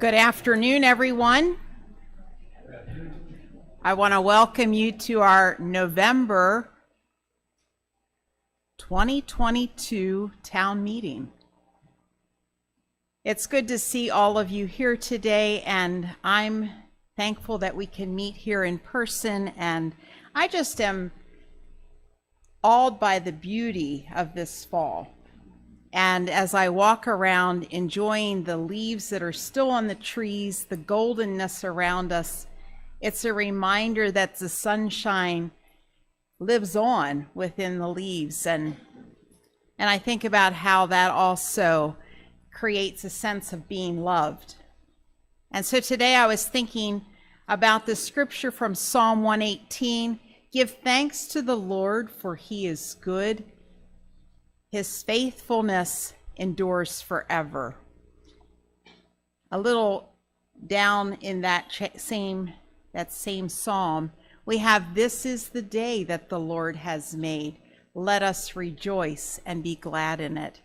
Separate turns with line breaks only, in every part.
Good afternoon, everyone. I want to welcome you to our November 2022 town meeting. It's good to see all of you here today, and I'm thankful that we can meet here in person, and I just am awed by the beauty of this fall. And as I walk around enjoying the leaves that are still on the trees, the goldenness around us, it's a reminder that the sunshine lives on within the leaves. And I think about how that also creates a sense of being loved. And so today I was thinking about the scripture from Psalm 118, "Give thanks to the Lord, for he is good. His faithfulness endures forever." A little down in that same psalm, we have, "This is the day that the Lord has made. Let us rejoice and be glad in it."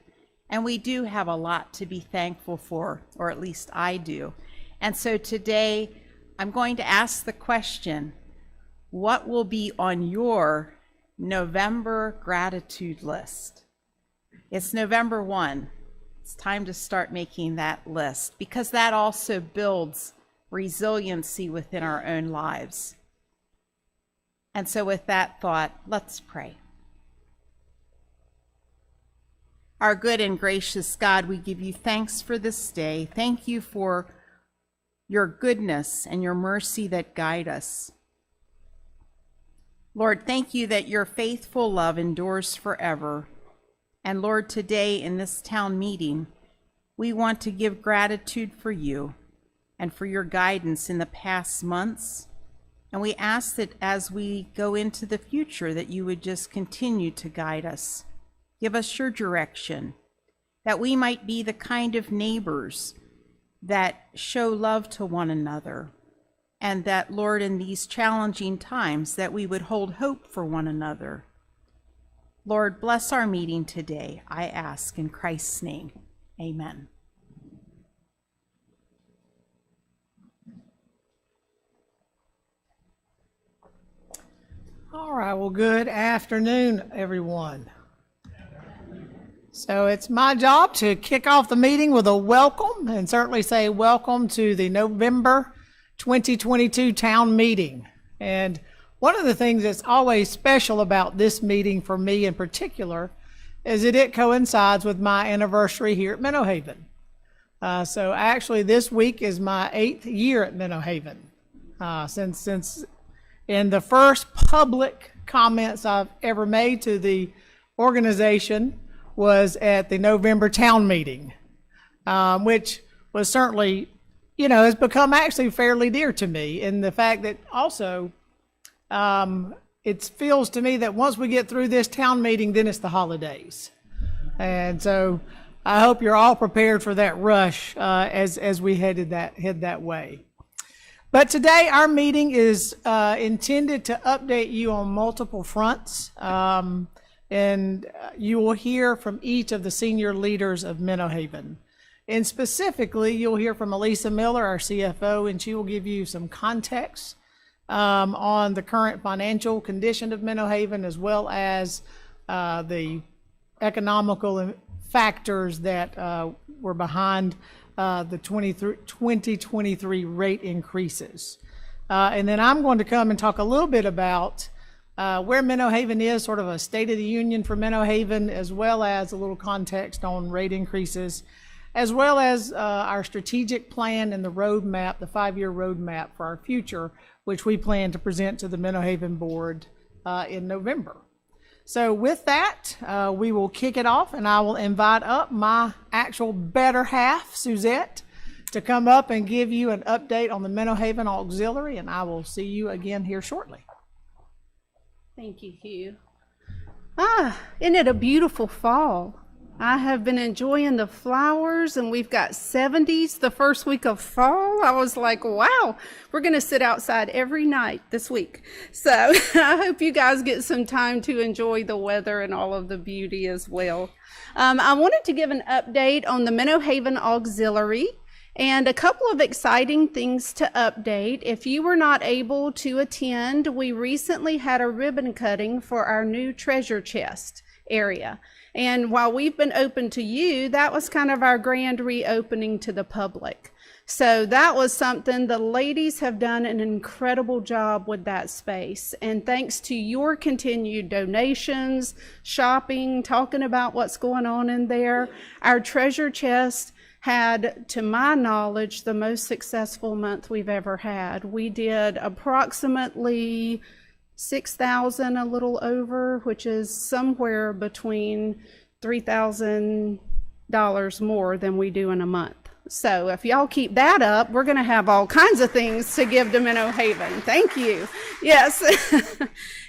And we do have a lot to be thankful for, or at least I do. And so today I'm going to ask the question, what will be on your November gratitude list? It's November 1. It's time to start making that list, because that also builds resiliency within our own lives. And so with that thought, let's pray. Our good and gracious God, we give you thanks for this day. Thank you for your goodness and your mercy that guide us. Lord, thank you that your faithful love endures forever. And Lord, today in this town meeting, we want to give gratitude for you and for your guidance in the past months. And we ask that as we go into the future, that you would just continue to guide us. Give us your direction, that we might be the kind of neighbors that show love to one another. And that, Lord, in these challenging times, that we would hold hope for one another. Lord, bless our meeting today, I ask in Christ's name. Amen.
All right, well, good afternoon, everyone. So it's my job to kick off the meeting with a welcome, and certainly say welcome to the November 2022 town meeting. And one of the things that's always special about this meeting for me in particular is that it coincides with my anniversary here at Menno Haven. So actually this week is my 8th year at Menno Haven. Since in the first public comments I've ever made to the organization was at the November town meeting, which was certainly, has become actually fairly dear to me, in the fact that also it feels to me that once we get through this town meeting, then it's the holidays. And so I hope you're all prepared for that rush as we head that way. But today our meeting is intended to update you on multiple fronts, and you will hear from each of the senior leaders of Menno Haven. And specifically, you'll hear from Elisa Miller, our CFO, and she will give you some context on the current financial condition of Menno Haven, as well as the economical factors that were behind the 2023 rate increases. And then I'm going to come and talk a little bit about where Menno Haven is, sort of a state of the union for Menno Haven, as well as a little context on rate increases, as well as our strategic plan and the roadmap, the 5-year roadmap for our future, which we plan to present to the Menno Haven board in November. So with that, we will kick it off, and I will invite up my actual better half, Suzette, to come up and give you an update on the Menno Haven Auxiliary, and I will see you again here shortly.
Thank you, Hugh. Isn't it a beautiful fall? I have been enjoying the flowers, and we've got 70s the first week of fall. I was like, wow, we're going to sit outside every night this week. So I hope you guys get some time to enjoy the weather and all of the beauty as well. I wanted to give an update on the Menno Haven Auxiliary. And a couple of exciting things to update. If you were not able to attend, we recently had a ribbon cutting for our new treasure chest area. And while we've been open to you, that was kind of our grand reopening to the public. So that was something the ladies have done an incredible job with that space. And thanks to your continued donations, shopping, talking about what's going on in there, our treasure chest had, to my knowledge, the most successful month we've ever had. We did approximately 6,000, a little over, which is somewhere between $3,000 more than we do in a month. So if y'all keep that up, we're going to have all kinds of things to give to Menno Haven. Thank you. Yes.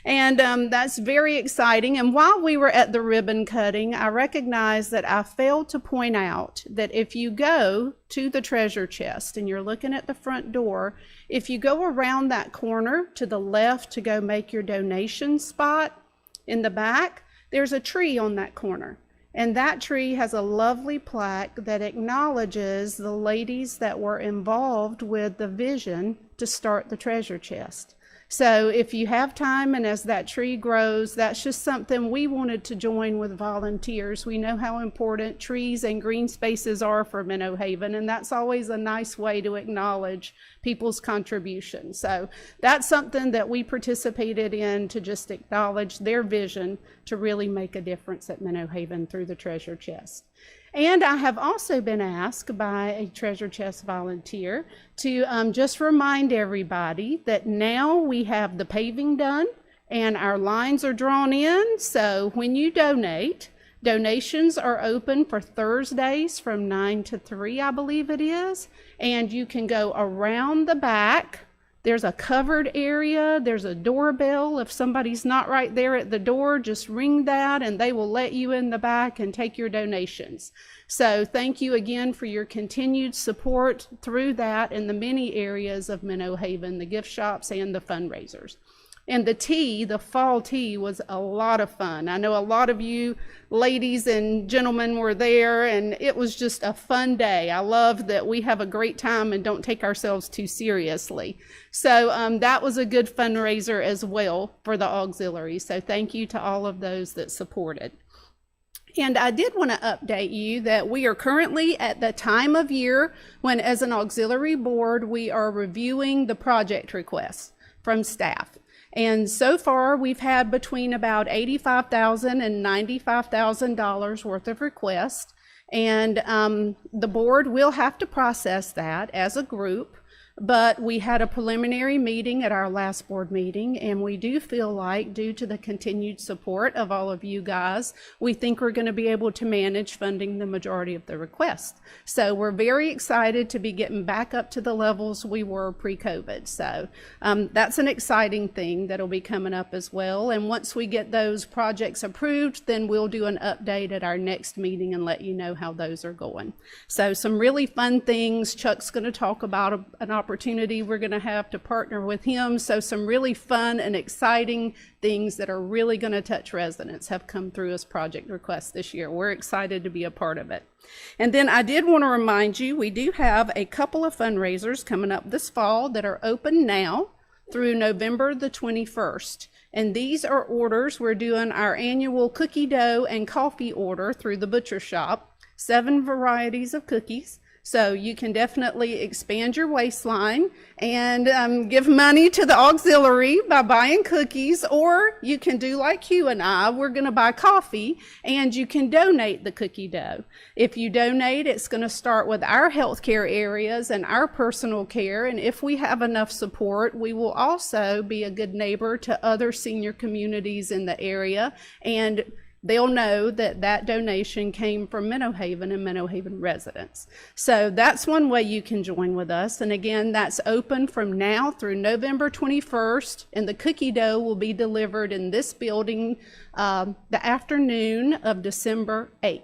And that's very exciting. And while we were at the ribbon cutting, I recognize that I failed to point out that if you go to the treasure chest and you're looking at the front door, if you go around that corner to the left to go make your donation spot in the back, there's a tree on that corner. And that tree has a lovely plaque that acknowledges the ladies that were involved with the vision to start the treasure chest. So if you have time and as that tree grows, that's just something we wanted to join with volunteers. We know how important trees and green spaces are for Menno Haven, and that's always a nice way to acknowledge people's contribution. So that's something that we participated in to just acknowledge their vision to really make a difference at Menno Haven through the treasure chest. And I have also been asked by a treasure chest volunteer to just remind everybody that now we have the paving done and our lines are drawn in. So when you donate, donations are open for Thursdays from 9 to 3, I believe it is. And you can go around the back. There's a covered area. There's a doorbell. If somebody's not right there at the door, just ring that and they will let you in the back and take your donations. So thank you again for your continued support through that in the many areas of Menno Haven, the gift shops and the fundraisers. And the tea, the fall tea, was a lot of fun. I know a lot of you ladies and gentlemen were there, and it was just a fun day. I love that we have a great time and don't take ourselves too seriously. So that was a good fundraiser as well for the auxiliary. So thank you to all of those that supported. And I did want to update you that we are currently at the time of year when, as an auxiliary board, we are reviewing the project requests from staff. And so far, we've had between about $85,000 and $95,000 worth of requests. And the board will have to process that as a group. But we had a preliminary meeting at our last board meeting, and we do feel like, due to the continued support of all of you guys, we think we're going to be able to manage funding the majority of the requests. So we're very excited to be getting back up to the levels we were pre-COVID. So that's an exciting thing that'll be coming up as well. And once we get those projects approved, then we'll do an update at our next meeting and let you know how those are going. So some really fun things. Chuck's going to talk about an opportunity we're going to have to partner with him. So some really fun and exciting things that are really going to touch residents have come through as project requests this year. We're excited to be a part of it. And then I did want to remind you, we do have a couple of fundraisers coming up this fall that are open now through November the 21st. And these are orders. We're doing our annual cookie dough and coffee order through the butcher shop, 7 varieties of cookies. So you can definitely expand your waistline and give money to the auxiliary by buying cookies, or you can do like Hugh and I, we're going to buy coffee and you can donate the cookie dough. If you donate, it's going to start with our healthcare areas and our personal care. And if we have enough support, we will also be a good neighbor to other senior communities in the area, and they'll know that that donation came from Menno Haven and Menno Haven residents. So that's one way you can join with us. And again, that's open from now through November 21st. And the cookie dough will be delivered in this building the afternoon of December 8th.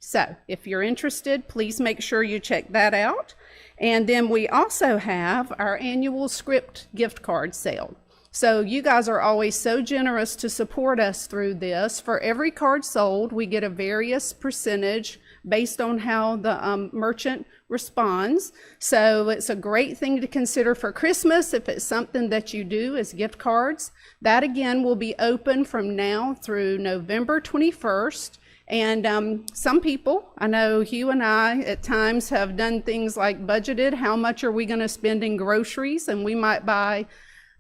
So if you're interested, please make sure you check that out. And then we also have our annual script gift card sale. So you guys are always so generous to support us through this. For every card sold, we get a various percentage based on how the merchant responds. So it's a great thing to consider for Christmas if it's something that you do as gift cards. That again will be open from now through November 21st. And some people, I know Hugh and I at times have done things like budgeted, how much are we going to spend in groceries? And we might buy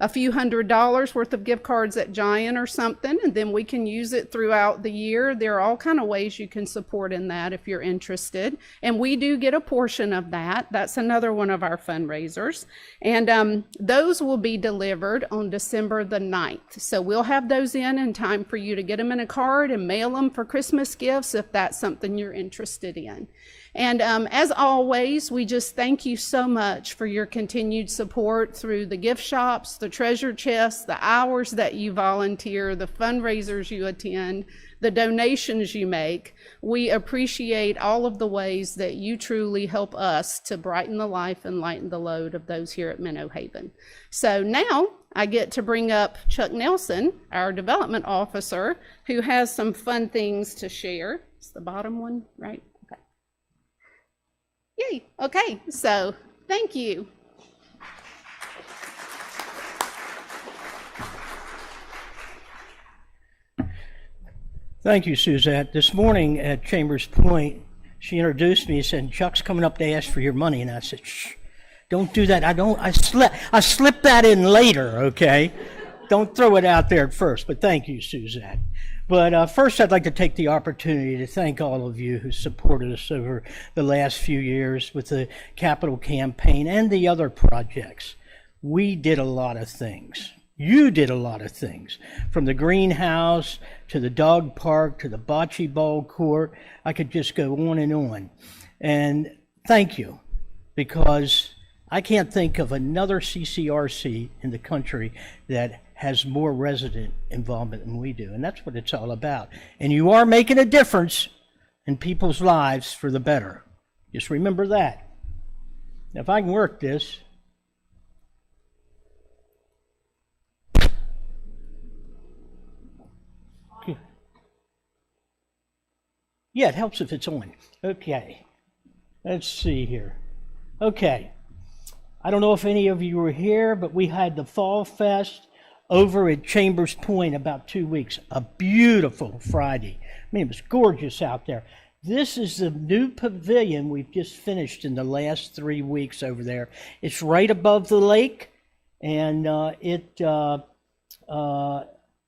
a few $100s worth of gift cards at Giant or something, and then we can use it throughout the year. There are all kind of ways you can support in that if you're interested. And we do get a portion of that. That's another one of our fundraisers. And those will be delivered on December the 9th. So we'll have those in time for you to get them in a card and mail them for Christmas gifts if that's something you're interested in. And as always, we just thank you so much for your continued support through the gift shops, the treasure chests, the hours that you volunteer, the fundraisers you attend, the donations you make. We appreciate all of the ways that you truly help us to brighten the life and lighten the load of those here at Menno Haven. So now I get to bring up Chuck Nelson, our development officer, who has some fun things to share. It's the bottom one, right? Yay. Okay, so thank you.
Thank you, Suzette. This morning at Chambers Point, she introduced me and said, Chuck's coming up to ask for your money. And I said, shh, don't do that. I slipped that in later, okay? Don't throw it out there at first, but thank you, Suzette. But first, I'd like to take the opportunity to thank all of you who supported us over the last few years with the capital campaign and the other projects. We did a lot of things. You did a lot of things, from the greenhouse to the dog park to the bocce ball court. I could just go on and on. And thank you, because I can't think of another CCRC in the country that has more resident involvement than we do, and that's what it's all about. And you are making a difference in people's lives for the better. Just remember that. Now, if I can work this. Yeah, it helps if it's on. Okay, let's see here. Okay, I don't know if any of you were here, but we had the Fall Fest over at Chambers Point about 2 weeks. A beautiful Friday. I mean, it was gorgeous out there. This is the new pavilion we've just finished in the last 3 weeks over there. It's right above the lake, and it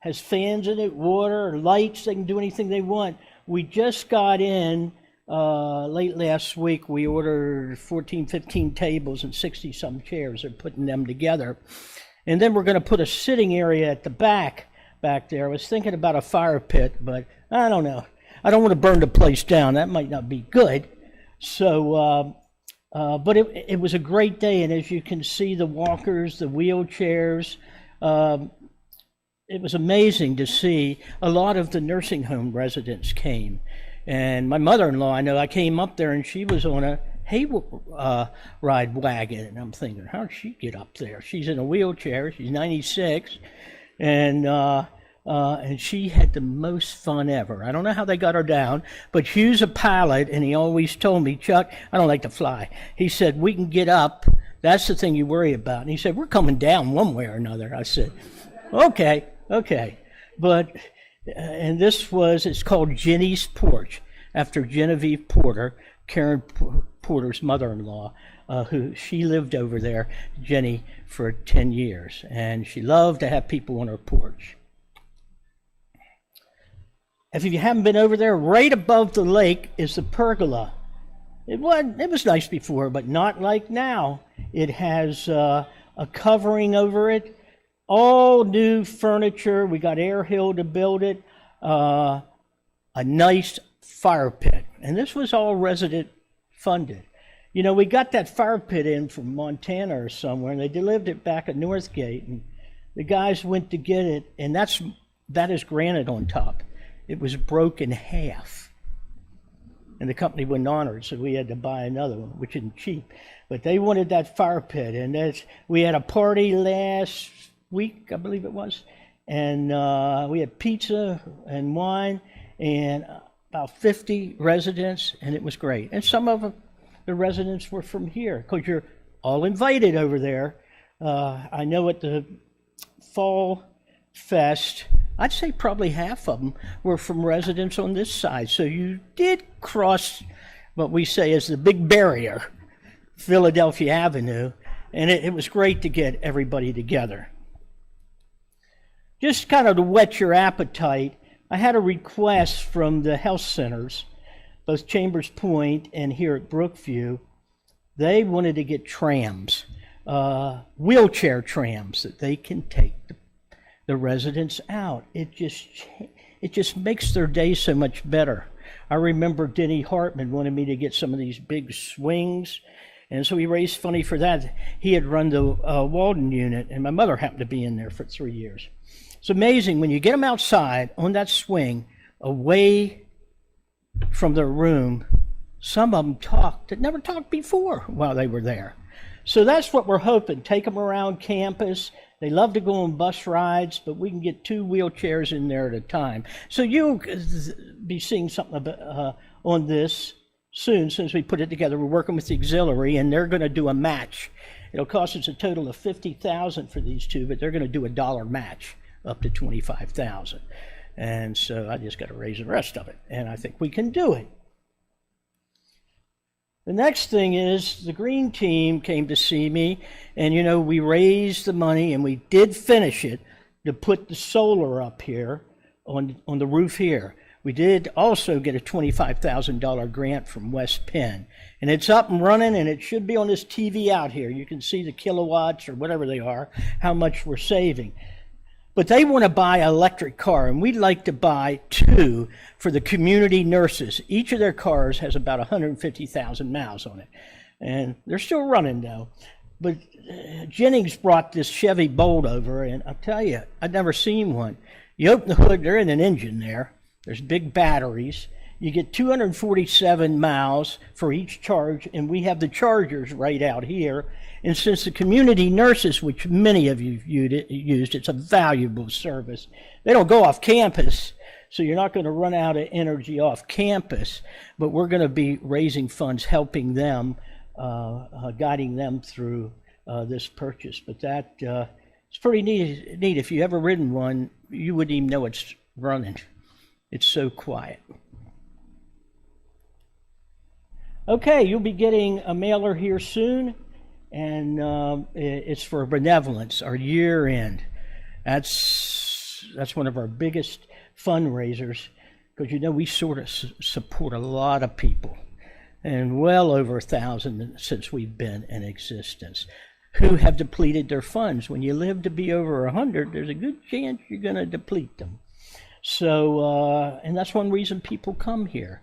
has fans in it, water, lights. They can do anything they want. We just got in late last week. We ordered 14, 15 tables and 60-some chairs. They're putting them together. And then we're going to put a sitting area at the back there. I was thinking about a fire pit, but I don't know. I don't want to burn the place down. That might not be good. So, but it was a great day. And as you can see, the walkers, the wheelchairs, it was amazing to see. A lot of the nursing home residents came. And my mother-in-law, I came up there and she was on a hay ride wagon, and I'm thinking, how did she get up there? She's in a wheelchair. She's 96, and she had the most fun ever. I don't know how they got her down, but Hugh's a pilot, and he always told me, Chuck, I don't like to fly. He said, we can get up. That's the thing you worry about. And he said, we're coming down one way or another. I said, okay. But, and it's called Jenny's Porch, after Genevieve Porter, Karen Porter's mother-in-law, who she lived over there, Jenny, for 10 years, and she loved to have people on her porch. If you haven't been over there, right above the lake is the pergola. It was nice before, but not like now. It has a covering over it, all new furniture. We got Air Hill to build it, a nice fire pit, and this was all resident funded. You know, we got that fire pit in from Montana or somewhere, and they delivered it back at Northgate, and the guys went to get it, and that is granite on top. It was broke in half, and the company wouldn't honor it, so we had to buy another one, which isn't cheap. But they wanted that fire pit, and we had a party last week, I believe it was. And we had pizza and wine and about 50 residents, and it was great. And some of the residents were from here, because you're all invited over there. I know at the Fall Fest, I'd say probably half of them were from residents on this side. So you did cross what we say is the big barrier, Philadelphia Avenue, and it was great to get everybody together. Just kind of to whet your appetite, I had a request from the health centers, both Chambers Point and here at Brookview. They wanted to get trams, wheelchair trams that they can take the residents out. It just makes their day so much better. I remember Denny Hartman wanted me to get some of these big swings, and so he raised money for that. He had run the Walden unit, and my mother happened to be in there for 3 years. It's amazing when you get them outside on that swing, away from their room. Some of them talked that never talked before while they were there. So that's what we're hoping. Take them around campus. They love to go on bus rides, but we can get 2 wheelchairs in there at a time. So you'll be seeing something on this soon, since we put it together. We're working with the auxiliary, and they're going to do a match. It'll cost us a total of $50,000 for these 2, but they're going to do a dollar match up to $25,000. And so I just got to raise the rest of it, and I think we can do it. The next thing is the green team came to see me, and you know, we raised the money and we did finish it to put the solar up here on the roof here. We did also get a $25,000 grant from West Penn, and it's up and running, and it should be on this TV out here. You can see the kilowatts or whatever they are, how much we're saving. But they want to buy an electric car, and we'd like to buy 2 for the community nurses. Each of their cars has about 150,000 miles on it. And they're still running, though. But Jennings brought this Chevy Bolt over, and I'll tell you, I'd never seen one. You open the hood, there ain't an engine there. There's big batteries. You get 247 miles for each charge, and we have the chargers right out here. And since the community nurses, which many of you used, it's a valuable service. They don't go off campus, so you're not going to run out of energy off campus, but we're going to be raising funds, helping them, guiding them through this purchase. But that it's pretty neat. If you ever ridden one, you wouldn't even know it's running. It's so quiet. Okay, you'll be getting a mailer here soon, and it's for benevolence, our year end. That's one of our biggest fundraisers, because you know we sort of support a lot of people, and well over 1,000 since we've been in existence, who have depleted their funds. When you live to be over 100, there's a good chance you're going to deplete them. So, and that's one reason people come here.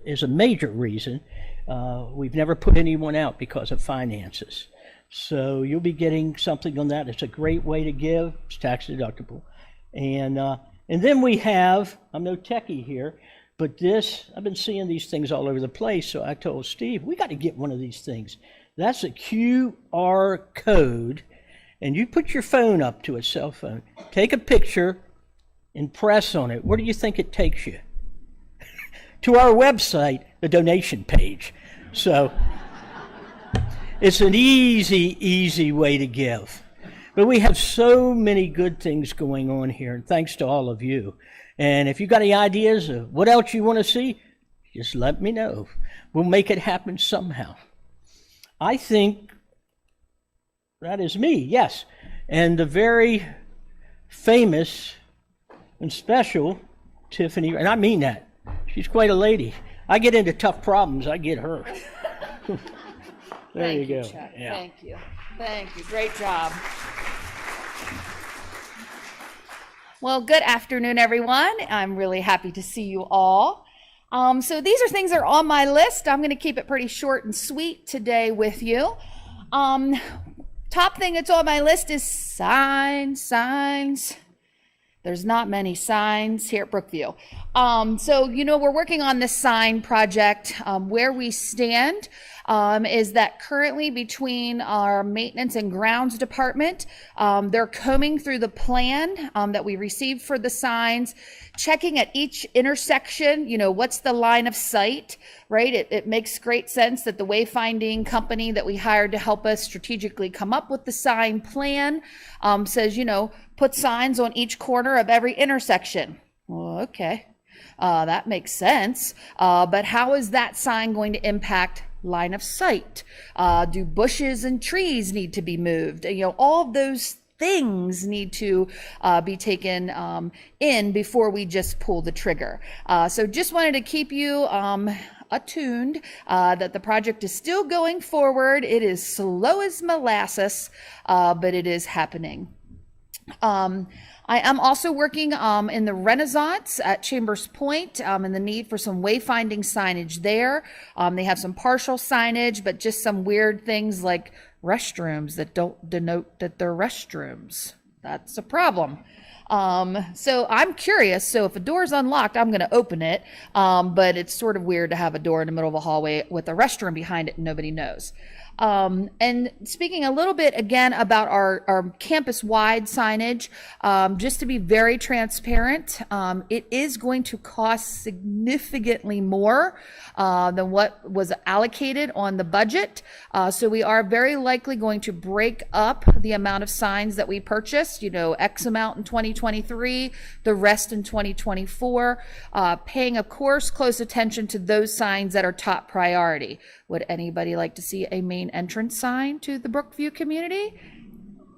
Is a major reason. We've never put anyone out because of finances. So you'll be getting something on that. It's a great way to give. It's tax deductible. And then we have, I'm no techie here, but this, I've been seeing these things all over the place, so I told Steve, we got to get one of these things. That's a QR code, and you put your phone up to a cell phone, take a picture, and press on it. Where do you think it takes you? To our website, the donation page. So it's an easy way to give. But we have so many good things going on here, and thanks to all of you. And if you got any ideas of what else you want to see, just let me know. We'll make it happen somehow. I think that is me, yes. And the very famous and special Tiffany, and I mean that. She's quite a lady. I get into tough problems, I get her. There you go.
Chuck.
Yeah.
Thank you. Thank you. Great job.
Well, good afternoon, everyone. I'm really happy to see you all. So these are things that are on my list. I'm going to keep it pretty short and sweet today with you. Top thing that's on my list is signs. There's not many signs here at Brookview. So, you know, we're working on this sign project, Where We Stand. is that currently between our maintenance and grounds department, they're combing through the plan that we received for the signs, checking at each intersection, what's the line of sight, right? It makes great sense that the wayfinding company that we hired to help us strategically come up with the sign plan says, put signs on each corner of every intersection. Well, okay. That makes sense. But how is that sign going to impact line of sight? Do bushes and trees need to be moved? All of those things need to be taken in before we just pull the trigger. So just wanted to keep you attuned that the project is still going forward. It is slow as molasses, but it is happening. I am also working in the Renaissance at Chambers Point and the need for some wayfinding signage there. They have some partial signage, but just some weird things like restrooms that don't denote that they're restrooms. That's a problem. So I'm curious. So if a door is unlocked, I'm going to open it. But it's sort of weird to have a door in the middle of a hallway with a restroom behind it and nobody knows. And speaking a little bit again about our campus-wide signage, just to be very transparent, it is going to cost significantly more than what was allocated on the budget. So we are very likely going to break up the amount of signs that we purchased, X amount in 2023, the rest in 2024, paying, of course, close attention to those signs that are top priority. Would anybody like to see a main entrance sign to the Brookview community?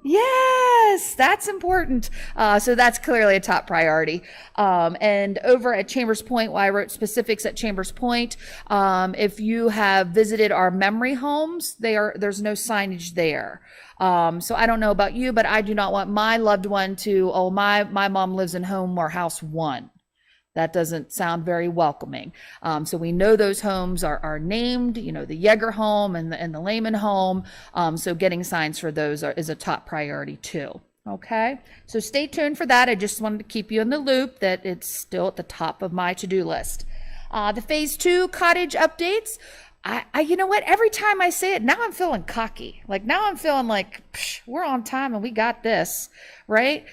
Yes, that's important. So that's clearly a top priority. And over at Chambers Point, I wrote specifics at Chambers Point. If you have visited our memory homes, there's no signage there. So I don't know about you, but I do not want my loved one to, my mom lives in home or house 1. That doesn't sound very welcoming. So we know those homes are named, the Yeager home and the Lehman home. So getting signs for those is a top priority too. Okay, so stay tuned for that. I just wanted to keep you in the loop that it's still at the top of my to-do list. The phase 2 cottage updates. You know what? Every time I say it, now I'm feeling cocky. Now I'm feeling like we're on time and we got this, right?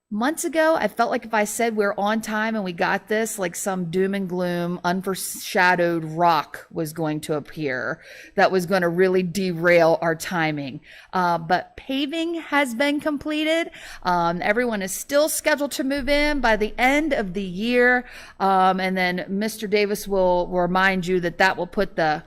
Months ago, I felt like if I said we're on time and we got this, some doom and gloom, unforeshadowed rock was going to appear that was going to really derail our timing. But paving has been completed. Everyone is still scheduled to move in by the end of the year. And then Mr. Davis will remind you that will put the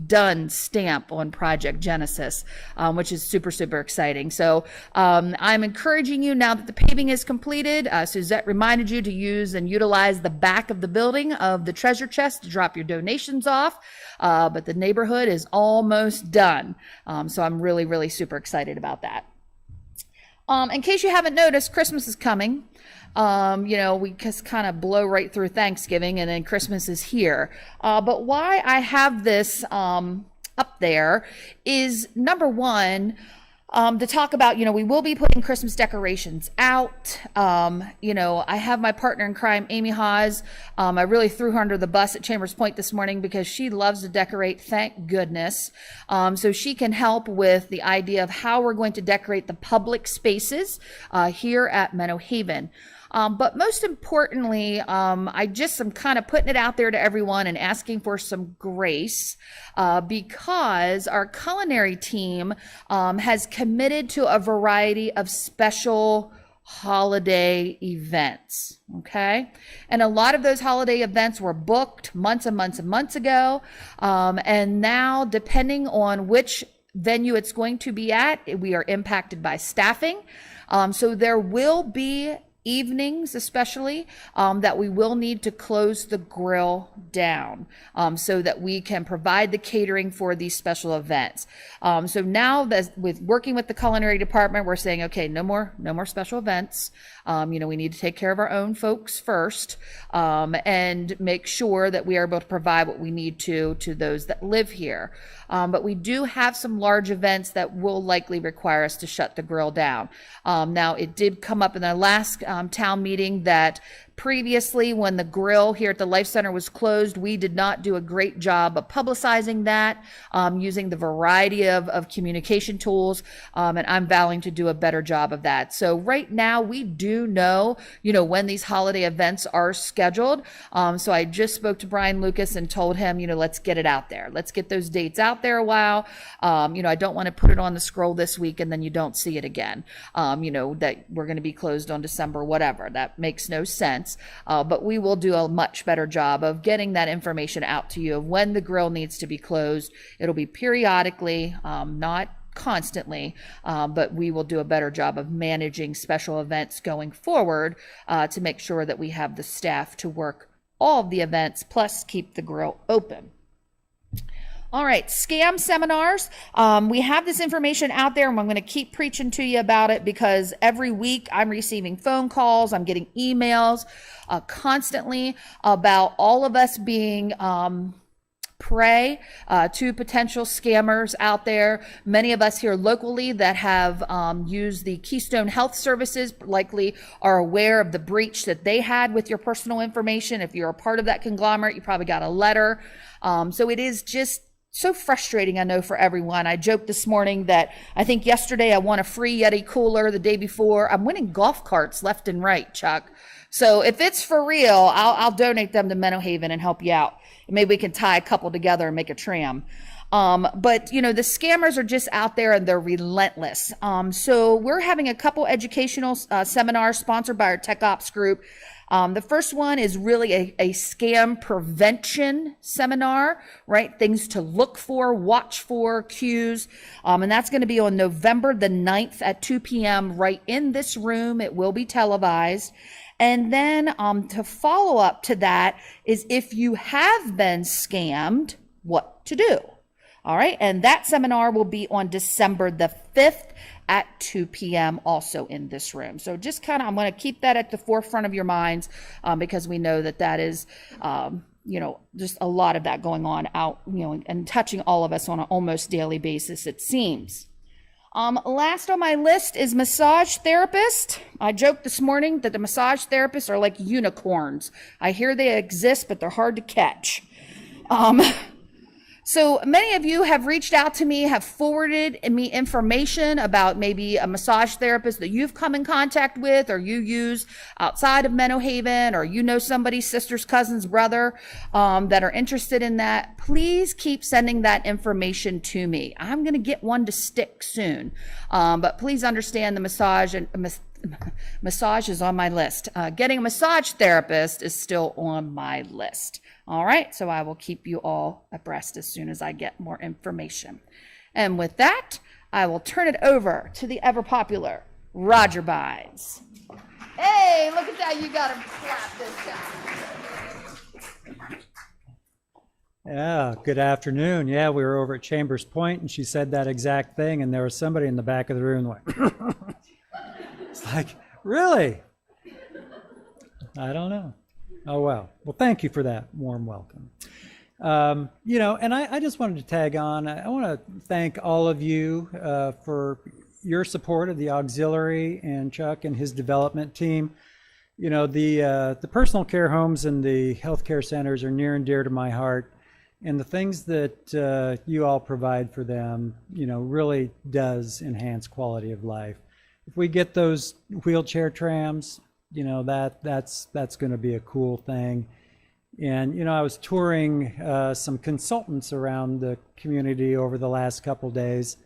done stamp on Project Genesis, which is super, super exciting. So I'm encouraging you now that the paving is completed. Suzette reminded you to use and utilize the back of the building of the treasure chest to drop your donations off. But the neighborhood is almost done. So I'm really, really super excited about that. In case you haven't noticed, Christmas is coming. We just kind of blow right through Thanksgiving and then Christmas is here. But why I have this up there is number one, to talk about, we will be putting Christmas decorations out. I have my partner in crime, Amy Hawes. I really threw her under the bus at Chambers Point this morning because she loves to decorate, thank goodness. So she can help with the idea of how we're going to decorate the public spaces here at Menno Haven. But most importantly, I just am kind of putting it out there to everyone and asking for some grace because our culinary team has committed to a variety of special holiday events. Okay. And a lot of those holiday events were booked months and months and months ago. And now, depending on which venue it's going to be at, we are impacted by staffing. So there will be evenings especially that we will need to close the grill down so that we can provide the catering for these special events. So now that with working with the culinary department, we're saying, okay, no more special events. We need to take care of our own folks first and make sure that we are able to provide what we need to those that live here. But we do have some large events that will likely require us to shut the grill down. Now, it did come up in the last town meeting that previously, when the grill here at the Life Center was closed, we did not do a great job of publicizing that, using the variety of communication tools, and I'm vowing to do a better job of that. So right now we do know, when these holiday events are scheduled. So I just spoke to Brian Lucas and told him, let's get it out there. Let's get those dates out there a while. I don't want to put it on the scroll this week and then you don't see it again. That we're going to be closed on December, whatever. That makes no sense. But we will do a much better job of getting that information out to you of when the grill needs to be closed. It'll be periodically, not constantly, but we will do a better job of managing special events going forward to make sure that we have the staff to work all of the events, plus keep the grill open. All right, scam seminars. We have this information out there, and I'm going to keep preaching to you about it because every week I'm receiving phone calls, I'm getting emails constantly about all of us being prey to potential scammers out there. Many of us here locally that have used the Keystone Health Services likely are aware of the breach that they had with your personal information. If you're a part of that conglomerate, you probably got a letter. So it is just so frustrating, I know, for everyone. I joked this morning that I think yesterday I won a free Yeti cooler. The day before, I'm winning golf carts left and right, Chuck. So if it's for real, I'll donate them to Menno Haven and help you out. Maybe we can tie a couple together and make a tram. But the scammers are just out there and they're relentless. So we're having a couple educational seminars sponsored by our Tech Ops group. The first one is really a scam prevention seminar, right? Things to look for, watch for, cues. And that's going to be on November the 9th at 2 p.m. right in this room. It will be televised. And then to follow up to that is if you have been scammed, what to do. All right. And that seminar will be on December the 5th at 2 p.m. also in this room. So just I'm going to keep that at the forefront of your minds because we know that is, just a lot of that going on out, and touching all of us on an almost daily basis, it seems. Last on my list is massage therapist. I joked this morning that the massage therapists are like unicorns. I hear they exist, but they're hard to catch. So many of you have reached out to me, have forwarded me information about maybe a massage therapist that you've come in contact with or you use outside of Menno Haven, or somebody's sister's cousin's brother that are interested in that. Please keep sending that information to me. I'm going to get one to stick soon. But please understand the massage is on my list. Getting a massage therapist is still on my list. All right, so I will keep you all abreast as soon as I get more information. And with that, I will turn it over to the ever popular Roger Bynes. Hey, look at that, you got to clap this guy.
Yeah, good afternoon. Yeah, we were over at Chambers Point and she said that exact thing, and there was somebody in the back of the room like, it's like, really? I don't know. Oh, well. Well, thank you for that warm welcome. And I just wanted to tag on. I want to thank all of you for your support of the auxiliary and Chuck and his development team. The personal care homes and the healthcare centers are near and dear to my heart. And the things that you all provide for them, really does enhance quality of life. If we get those wheelchair trams, that's going to be a cool thing. And, I was touring some consultants around the community over the last couple days,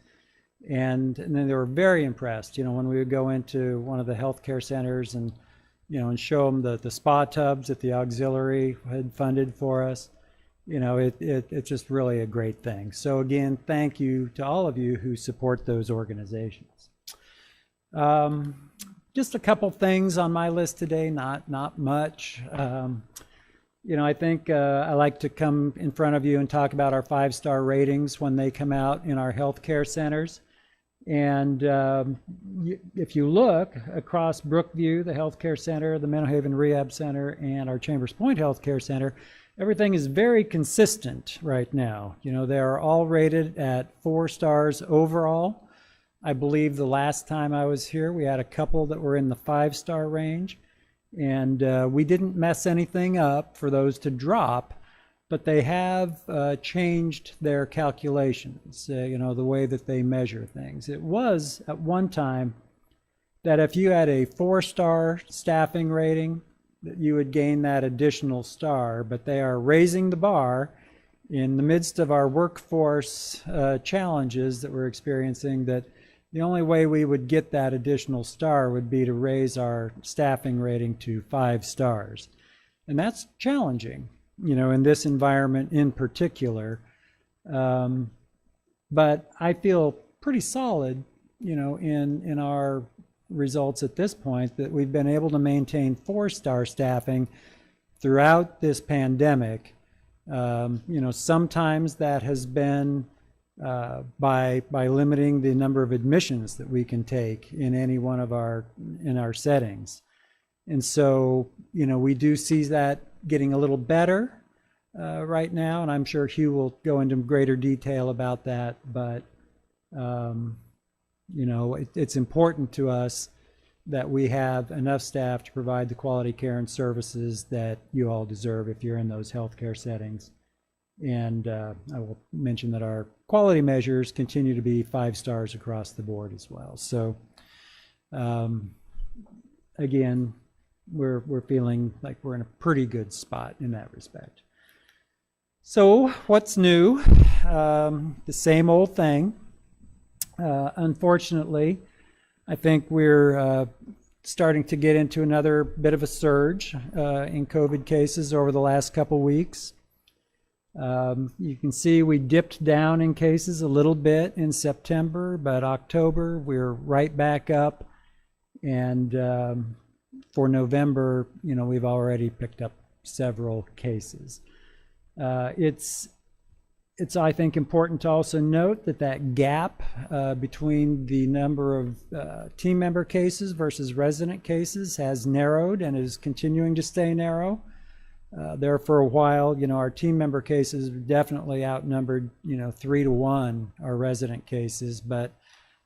and then they were very impressed, when we would go into one of the healthcare centers and, and show them the spa tubs that the auxiliary had funded for us. It's just really a great thing. So again, thank you to all of you who support those organizations. Just a couple things on my list today, not much. I think I like to come in front of you and talk about our 5-star ratings when they come out in our healthcare centers. And if you look across Brookview, the healthcare center, the Menno Haven Rehab Center, and our Chambers Point Healthcare Center, everything is very consistent right now. They are all rated at 4 stars overall. I believe the last time I was here, we had a couple that were in the 5-star range. And we didn't mess anything up for those to drop, but they have changed their calculations, the way that they measure things. It was at one time that if you had a 4-star staffing rating, that you would gain that additional star, but they are raising the bar in the midst of our workforce challenges that we're experiencing, that the only way we would get that additional star would be to raise our staffing rating to 5 stars. And that's challenging, in this environment in particular. But I feel pretty solid, in our results at this point, that we've been able to maintain 4-star staffing throughout this pandemic. Sometimes that has been by limiting the number of admissions that we can take in any one of our settings. And so, we do see that getting a little better right now, and I'm sure Hugh will go into greater detail about that. But it's important to us that we have enough staff to provide the quality care and services that you all deserve if you're in those healthcare settings. And I will mention that our quality measures continue to be 5 stars across the board as well. So again, we're feeling like we're in a pretty good spot in that respect. So what's new? The same old thing. Unfortunately, I think we're starting to get into another bit of a surge in COVID cases over the last couple weeks. You can see we dipped down in cases a little bit in September, but October we're right back up. And for November, we've already picked up several cases. It's I think important to also note that gap between the number of team member cases versus resident cases has narrowed and is continuing to stay narrow. There for a while, our team member cases definitely outnumbered, 3 to 1 our resident cases. But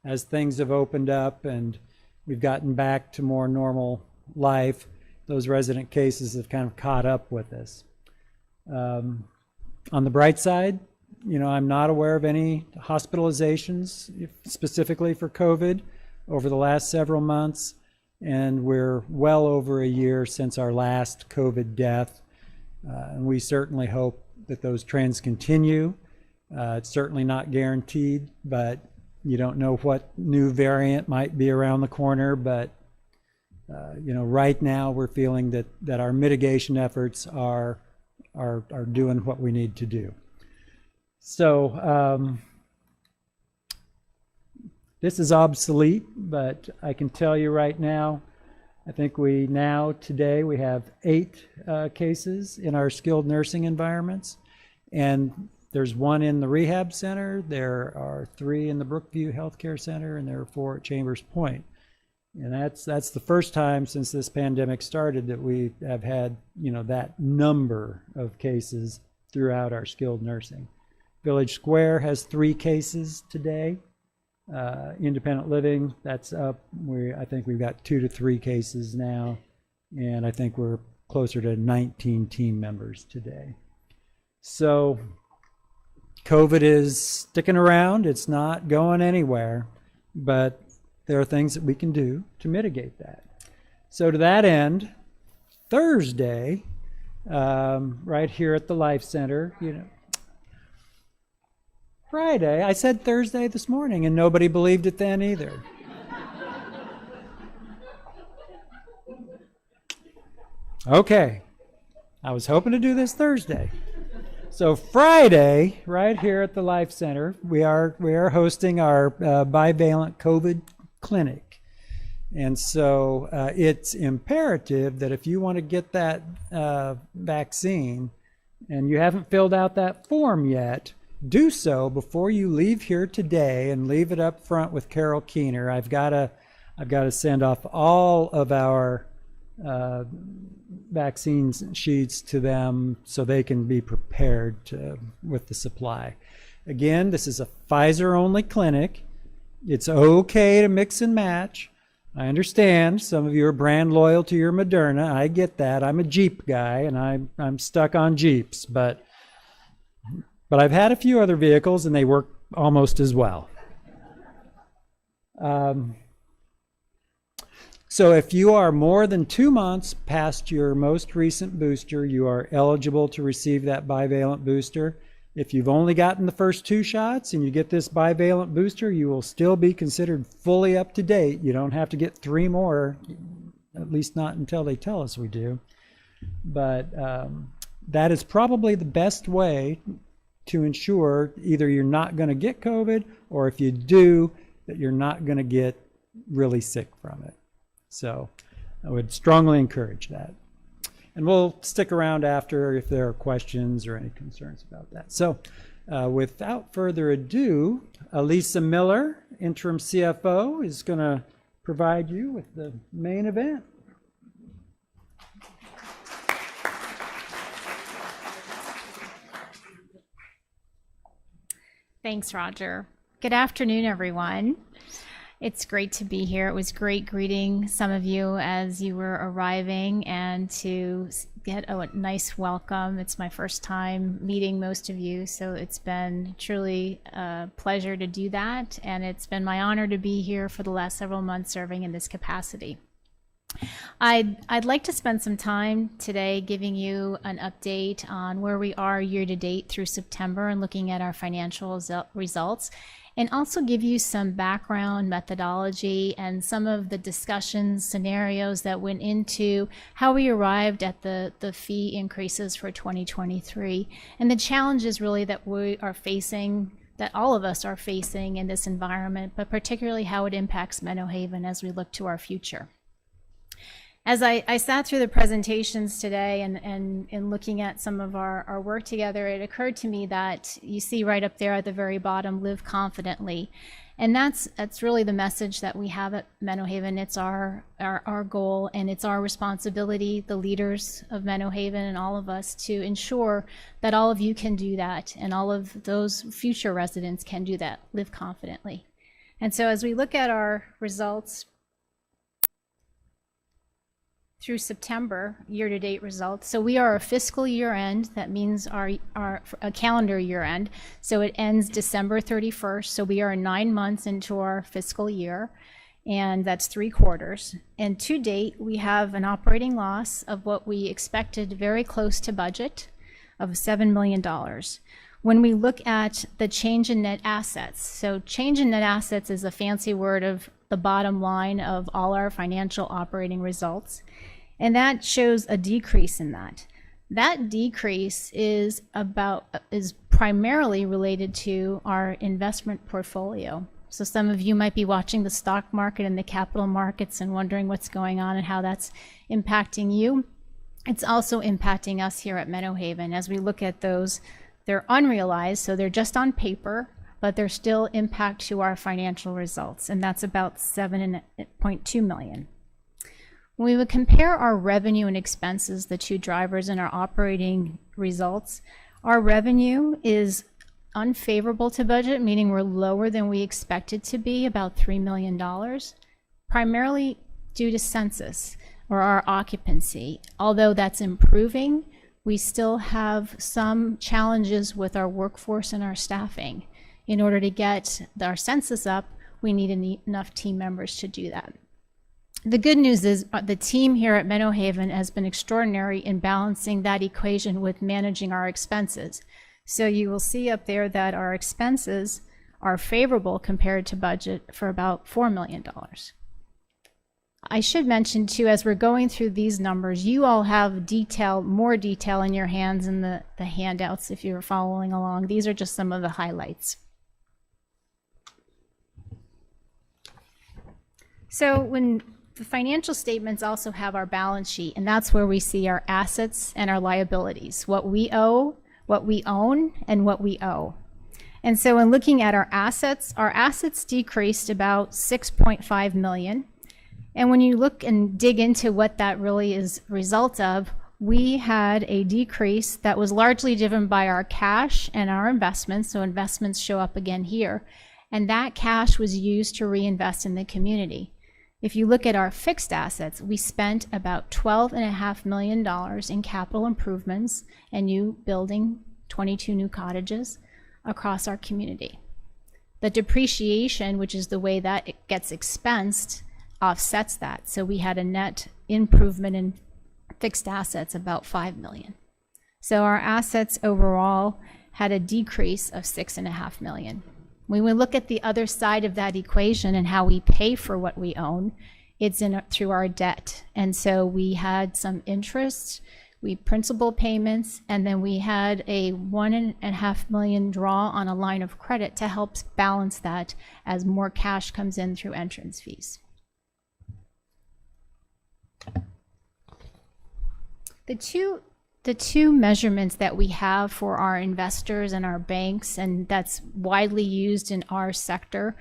as things have opened up and we've gotten back to more normal life, those resident cases have kind of caught up with us. On the bright side, I'm not aware of any hospitalizations specifically for COVID over the last several months, and we're well over a year since our last COVID death. And we certainly hope that those trends continue. It's certainly not guaranteed, but you don't know what new variant might be around the corner. But right now we're feeling that our mitigation efforts are doing what we need to do. So this is obsolete, but I can tell you right now, I think today we have 8 cases in our skilled nursing environments, and there's 1 in the rehab center, there are 3 in the Brookview Healthcare Center, and there are 4 at Chambers Point. And that's the first time since this pandemic started that we have had, that number of cases throughout our skilled nursing. Village Square has 3 cases today. Independent living, that's up. I think we've got 2 to 3 cases now, and I think we're closer to 19 team members today. So COVID is sticking around. It's not going anywhere, but there are things that we can do to mitigate that. So to that end, Thursday, right here at the Life Center, Friday, I said Thursday this morning, and nobody believed it then either. Okay, I was hoping to do this Thursday. So Friday, right here at the Life Center, we are hosting our bivalent COVID clinic. And so it's imperative that if you want to get that vaccine and you haven't filled out that form yet, do so before you leave here today and leave it up front with Carol Keener. I've got to send off all of our vaccine sheets to them so they can be prepared with the supply. Again, this is a Pfizer-only clinic. It's okay to mix and match. I understand some of you are brand loyal to your Moderna. I get that. I'm a Jeep guy, and I'm stuck on Jeeps, but I've had a few other vehicles, and they work almost as well. So if you are more than 2 months past your most recent booster, you are eligible to receive that bivalent booster. If you've only gotten the first 2 shots and you get this bivalent booster, you will still be considered fully up to date. You don't have to get 3 more, at least not until they tell us we do. But that is probably the best way to ensure either you're not going to get COVID, or if you do, that you're not going to get really sick from it. So I would strongly encourage that. And we'll stick around after if there are questions or any concerns about that. So without further ado, Elisa Miller, interim CFO, is going to provide you with the main event.
Thanks, Roger. Good afternoon, everyone. It's great to be here. It was great greeting some of you as you were arriving and to get a nice welcome. It's my first time meeting most of you, so it's been truly a pleasure to do that, and it's been my honor to be here for the last several months serving in this capacity. I'd like to spend some time today giving you an update on where we are year to date through September and looking at our financial results, and also give you some background methodology and some of the discussions, scenarios that went into how we arrived at the fee increases for 2023 and the challenges really that we are facing, that all of us are facing in this environment, but particularly how it impacts Menno Haven as we look to our future. As I sat through the presentations today and looking at some of our work together, it occurred to me that you see right up there at the very bottom, live confidently. And that's really the message that we have at Menno Haven. It's our goal, and it's our responsibility, the leaders of Menno Haven and all of us, to ensure that all of you can do that and all of those future residents can do that, live confidently. And so as we look at our results through September, year-to-date results. So we are a fiscal year end. That means a calendar year end. So it ends December 31st. So we are 9 months into our fiscal year, and that's 3 quarters. And to date, we have an operating loss of what we expected, very close to budget, of $7 million. When we look at the change in net assets, so change in net assets is a fancy word of the bottom line of all our financial operating results, and that shows a decrease in that. That decrease is primarily related to our investment portfolio. So some of you might be watching the stock market and the capital markets and wondering what's going on and how that's impacting you. It's also impacting us here at Menno Haven as we look at those. They're unrealized, so they're just on paper, but they're still impact to our financial results, and that's about $7.2 million. When we would compare our revenue and expenses, the 2 drivers in our operating results, our revenue is unfavorable to budget, meaning we're lower than we expected to be, about $3 million, primarily due to census or our occupancy. Although that's improving, we still have some challenges with our workforce and our staffing. In order to get our census up, we need enough team members to do that. The good news is the team here at Menno Haven has been extraordinary in balancing that equation with managing our expenses. So you will see up there that our expenses are favorable compared to budget for about $4 million. I should mention too, as we're going through these numbers, you all have more detail in your hands in the handouts if you're following along. These are just some of the highlights. So when the financial statements also have our balance sheet, and that's where we see our assets and our liabilities, what we owe, what we own, and what we owe. And so in looking at our assets decreased about $6.5 million. And when you look and dig into what that really is a result of, we had a decrease that was largely driven by our cash and our investments. So investments show up again here. And that cash was used to reinvest in the community. If you look at our fixed assets, we spent about $12.5 million in capital improvements and building 22 new cottages across our community. The depreciation, which is the way that it gets expensed, offsets that. So we had a net improvement in fixed assets about $5 million. So our assets overall had a decrease of $6.5 million. When we look at the other side of that equation and how we pay for what we own, it's through our debt. And so we had some interest, principal payments, and then we had a $1.5 million draw on a line of credit to help balance that as more cash comes in through entrance fees. The two measurements that we have for our investors and our banks, and that's widely used in our sector,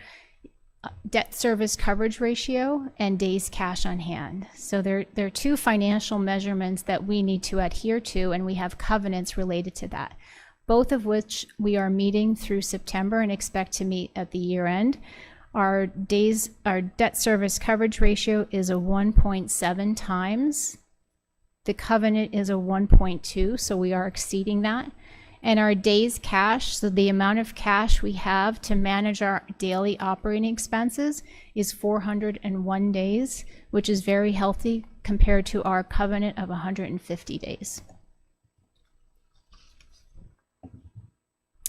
debt service coverage ratio and days cash on hand. So there are two financial measurements that we need to adhere to, and we have covenants related to that, both of which we are meeting through September and expect to meet at the year end. Our debt service coverage ratio is a 1.7 times. The covenant is a 1.2, so we are exceeding that. And our days cash, so the amount of cash we have to manage our daily operating expenses, is 401 days, which is very healthy compared to our covenant of 150 days.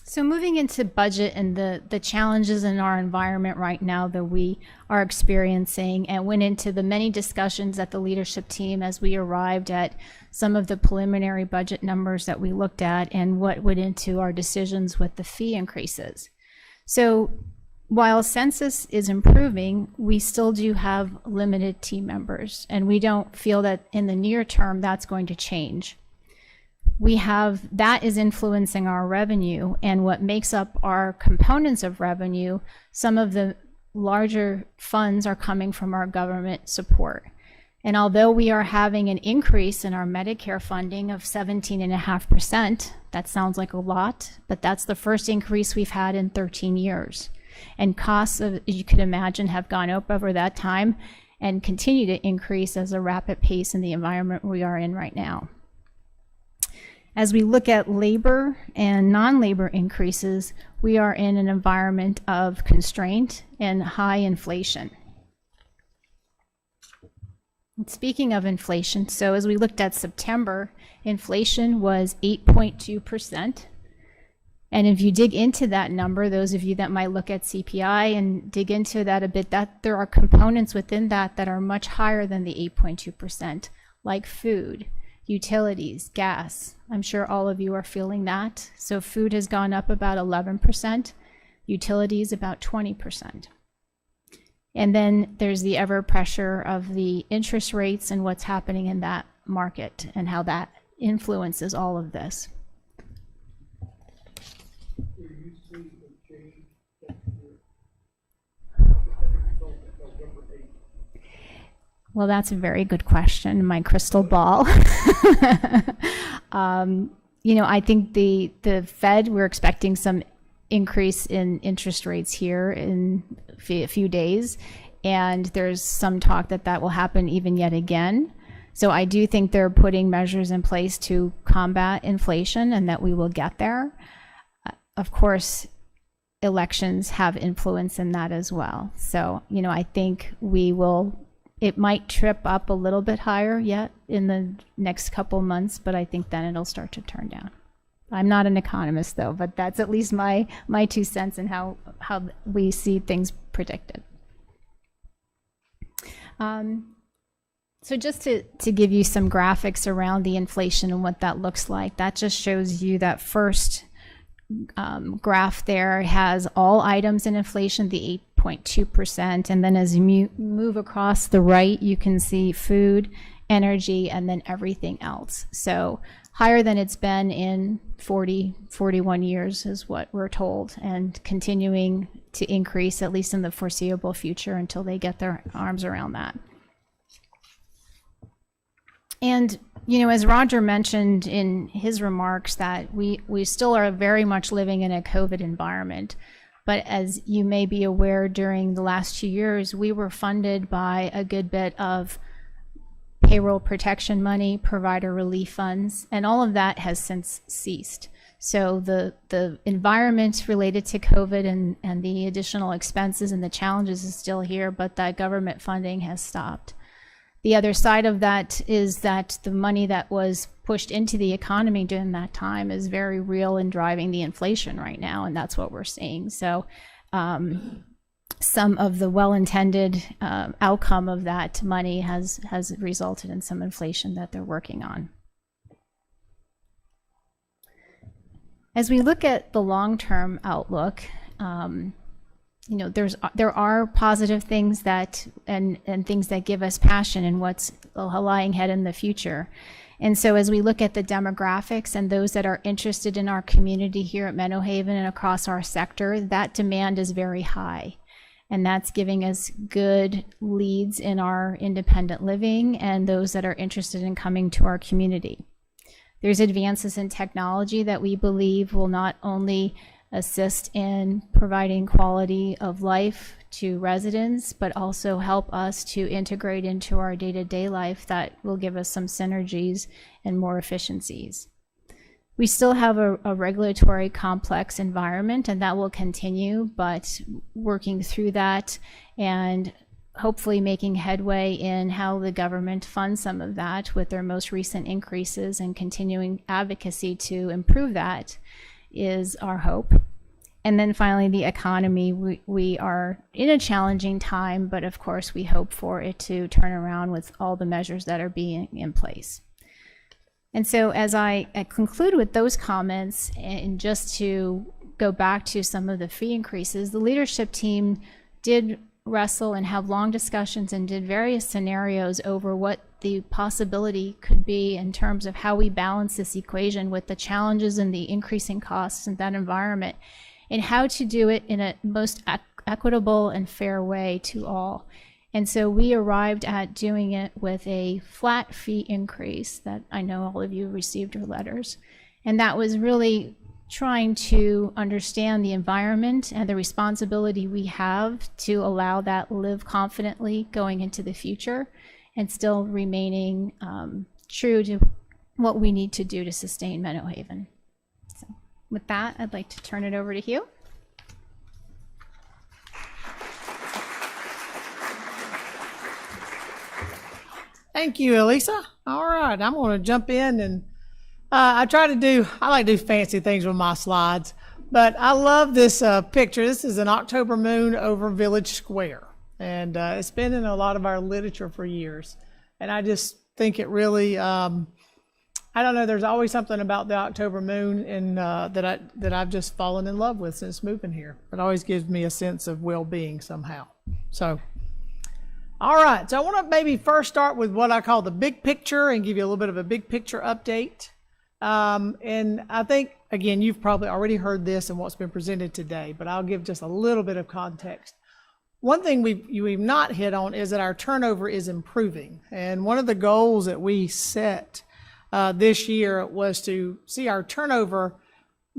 So moving into budget and the challenges in our environment right now that we are experiencing, and went into the many discussions at the leadership team as we arrived at some of the preliminary budget numbers that we looked at and what went into our decisions with the fee increases. So while census is improving, we still do have limited team members, and we don't feel that in the near term that's going to change. That is influencing our revenue, and what makes up our components of revenue, some of the larger funds are coming from our government support. And although we are having an increase in our Medicare funding of 17.5%, that sounds like a lot, but that's the first increase we've had in 13 years. And costs, as you could imagine, have gone up over that time and continue to increase as a rapid pace in the environment we are in right now. As we look at labor and non-labor increases, we are in an environment of constraint and high inflation. And speaking of inflation, so as we looked at September, inflation was 8.2%. And if you dig into that number, those of you that might look at CPI and dig into that a bit, that there are components within that are much higher than the 8.2%, like food, utilities, gas. I'm sure all of you are feeling that. So food has gone up about 11%, utilities about 20%. And then there's the ever pressure of the interest rates and what's happening in that market and how that influences all of this. Well, that's a very good question, my crystal ball. I think the Fed, we're expecting some increase in interest rates here in a few days, and there's some talk that will happen even yet again. So I do think they're putting measures in place to combat inflation and that we will get there. Of course, elections have influence in that as well. So, I think it might trip up a little bit higher yet in the next couple months, but I think then it'll start to turn down. I'm not an economist though, but that's at least my 2 cents in how we see things predicted. So just to give you some graphics around the inflation and what that looks like, that just shows you that first graph there has all items in inflation, the 8.2%, and then as you move across the right, you can see food, energy, and then everything else. So higher than it's been in 41 years is what we're told, and continuing to increase at least in the foreseeable future until they get their arms around that. And as Roger mentioned in his remarks, that we still are very much living in a COVID environment. But as you may be aware, during the last 2 years, we were funded by a good bit of payroll protection money, provider relief funds, and all of that has since ceased. So the environment related to COVID and the additional expenses and the challenges is still here, but that government funding has stopped. The other side of that is that the money that was pushed into the economy during that time is very real in driving the inflation right now, and that's what we're seeing. So some of the well-intended outcome of that money has resulted in some inflation that they're working on. As we look at the long-term outlook, there are positive things that and things that give us passion in what's lying ahead in the future. And so as we look at the demographics and those that are interested in our community here at Menno Haven and across our sector, that demand is very high. And that's giving us good leads in our independent living and those that are interested in coming to our community. There's advances in technology that we believe will not only assist in providing quality of life to residents, but also help us to integrate into our day-to-day life that will give us some synergies and more efficiencies. We still have a regulatory complex environment, and that will continue, but working through that and hopefully making headway in how the government funds some of that with their most recent increases and continuing advocacy to improve that is our hope. And then finally, the economy. We are in a challenging time, but of course we hope for it to turn around with all the measures that are being in place. And so as I conclude with those comments, and just to go back to some of the fee increases, the leadership team did wrestle and have long discussions and did various scenarios over what the possibility could be in terms of how we balance this equation with the challenges and the increasing costs in that environment, and how to do it in a most equitable and fair way to all. And so we arrived at doing it with a flat fee increase that I know all of you received your letters. And that was really trying to understand the environment and the responsibility we have to allow that live confidently going into the future and still remaining true to what we need to do to sustain Menno Haven. So with that, I'd like to turn it over to Hugh.
Thank you, Elisa. All right, I'm going to jump in and I like to do fancy things with my slides, but I love this picture. This is an October moon over Village Square, and it's been in a lot of our literature for years. And I just think it really, I don't know, there's always something about the October moon that I've just fallen in love with since moving here. It always gives me a sense of well-being somehow. So, all right, so I want to maybe first start with what I call the big picture and give you a little bit of a big picture update. And I think, again, you've probably already heard this and what's been presented today, but I'll give just a little bit of context. One thing we've not hit on is that our turnover is improving. And one of the goals that we set this year was to see our turnover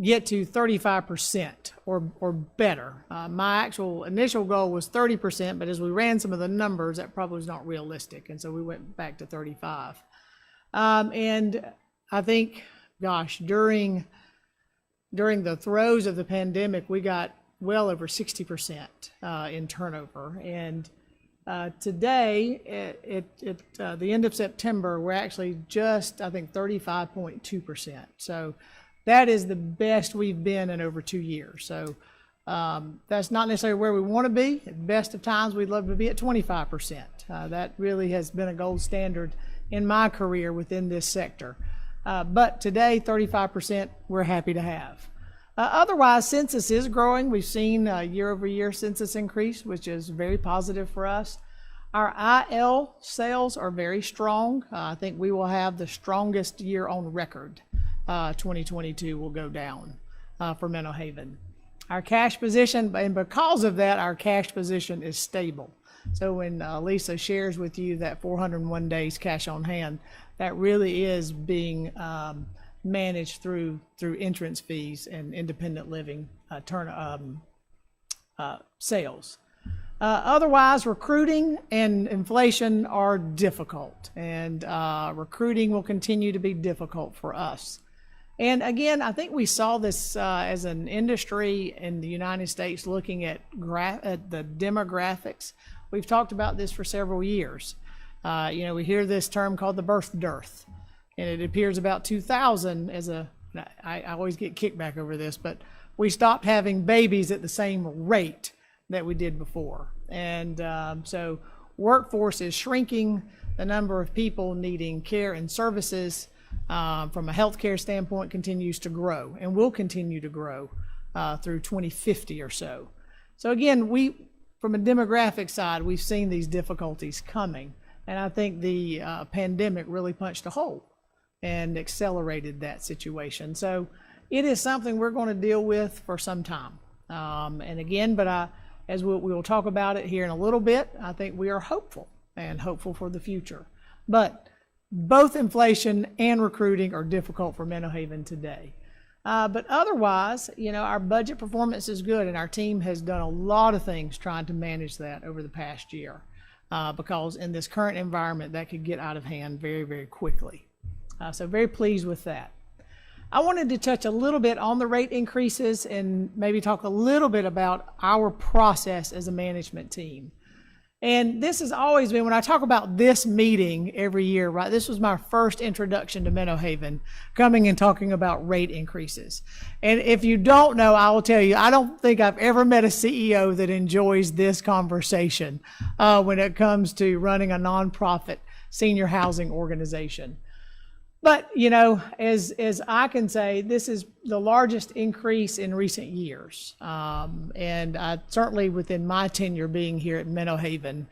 get to 35% or better. My actual initial goal was 30%, but as we ran some of the numbers, that probably was not realistic. And so we went back to 35. And I think, gosh, during the throes of the pandemic, we got well over 60% in turnover. And today, at the end of September, we're actually just, I think, 35.2%. So that is the best we've been in over 2 years. So that's not necessarily where we want to be. At the best of times, we'd love to be at 25%. That really has been a gold standard in my career within this sector. But today, 35% we're happy to have. Otherwise, census is growing. We've seen year-over-year census increase, which is very positive for us. Our IL sales are very strong. I think we will have the strongest year on record. 2022 will go down for Menno Haven. Our cash position, and because of that, our cash position is stable. So when Lisa shares with you that 401 days cash on hand, that really is being managed through entrance fees and independent living sales. Otherwise, recruiting and inflation are difficult, and recruiting will continue to be difficult for us. And again, I think we saw this as an industry in the United States looking at the demographics. We've talked about this for several years. We hear this term called the birth dearth, and it appears about 2000 as I always get kickback over this, but we stopped having babies at the same rate that we did before. And so workforce is shrinking. The number of people needing care and services from a healthcare standpoint continues to grow and will continue to grow through 2050 or so. So again, from a demographic side, we've seen these difficulties coming. And I think the pandemic really punched a hole and accelerated that situation. So it is something we're going to deal with for some time. And again, as we will talk about it here in a little bit, I think we are hopeful for the future. But both inflation and recruiting are difficult for Menno Haven today. But otherwise, our budget performance is good, and our team has done a lot of things trying to manage that over the past year, because in this current environment, that could get out of hand very, very quickly. So very pleased with that. I wanted to touch a little bit on the rate increases and maybe talk a little bit about our process as a management team. And this has always been, when I talk about this meeting every year, right, this was my first introduction to Menno Haven, coming and talking about rate increases. And if you don't know, I will tell you, I don't think I've ever met a CEO that enjoys this conversation when it comes to running a nonprofit senior housing organization. But, as I can say, this is the largest increase in recent years. And certainly within my tenure being here at Menno Haven.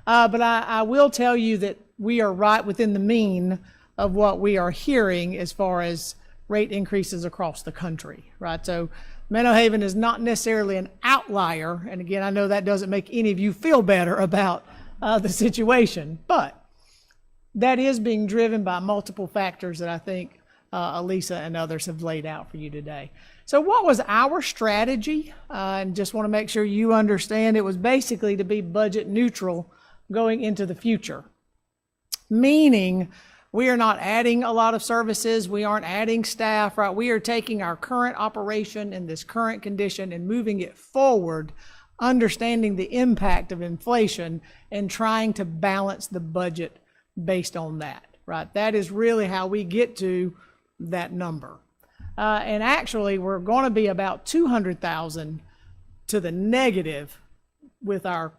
But I will tell you that we are right within the mean of what we are hearing as far as rate increases across the country, right? So Menno Haven is not necessarily an outlier. And again, I know that doesn't make any of you feel better about the situation, but that is being driven by multiple factors that I think Elisa and others have laid out for you today. So what was our strategy? And just want to make sure you understand, it was basically to be budget neutral going into the future. Meaning we are not adding a lot of services, we aren't adding staff, right? We are taking our current operation in this current condition and moving it forward, understanding the impact of inflation and trying to balance the budget based on that, right? That is really how we get to that number. And actually, we're going to be about 200,000 to the negative with our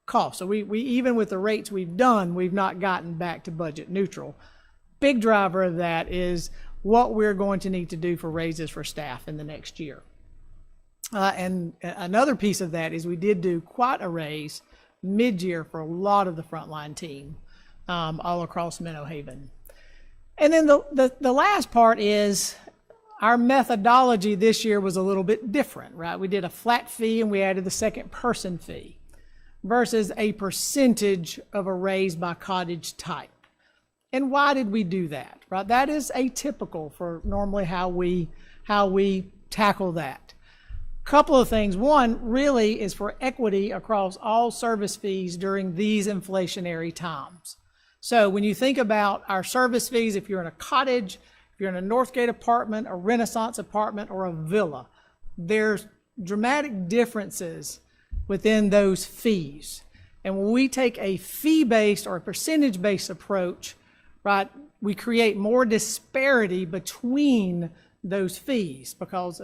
costs. So we even with the rates we've done, we've not gotten back to budget neutral. Big driver of that is what we're going to need to do for raises for staff in the next year. And another piece of that is we did do quite a raise mid-year for a lot of the frontline team. All across Menno Haven. And then the last part is our methodology this year was a little bit different, right? We did a flat fee and we added the second person fee versus a percentage of a raise by cottage type. And why did we do that, right? That is atypical for normally how we tackle that. Couple of things. One really is for equity across all service fees during these inflationary times. So when you think about our service fees, if you're in a cottage, if you're in a Northgate apartment, a Renaissance apartment, or a villa, there's dramatic differences within those fees. And when we take a fee-based or a percentage-based approach, right, we create more disparity between those fees. Because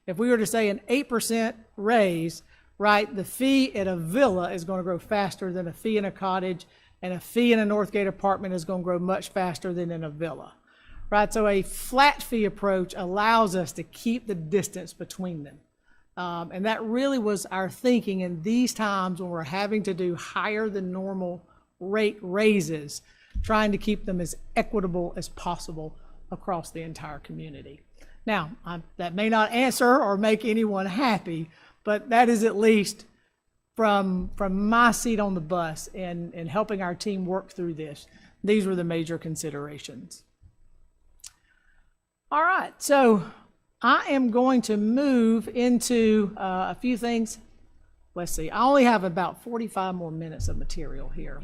if we were to say an 8% raise, right, the fee at a villa is going to grow faster than a fee in a cottage, and a fee in a Northgate apartment is going to grow much faster than in a villa, right? So a flat fee approach allows us to keep the distance between them. And that really was our thinking in these times when we're having to do higher than normal rate raises, trying to keep them as equitable as possible across the entire community. Now, that may not answer or make anyone happy, but that is at least from my seat on the bus and helping our team work through this. These were the major considerations. All right, so I am going to move into a few things let's see, I only have about 45 more minutes of material here.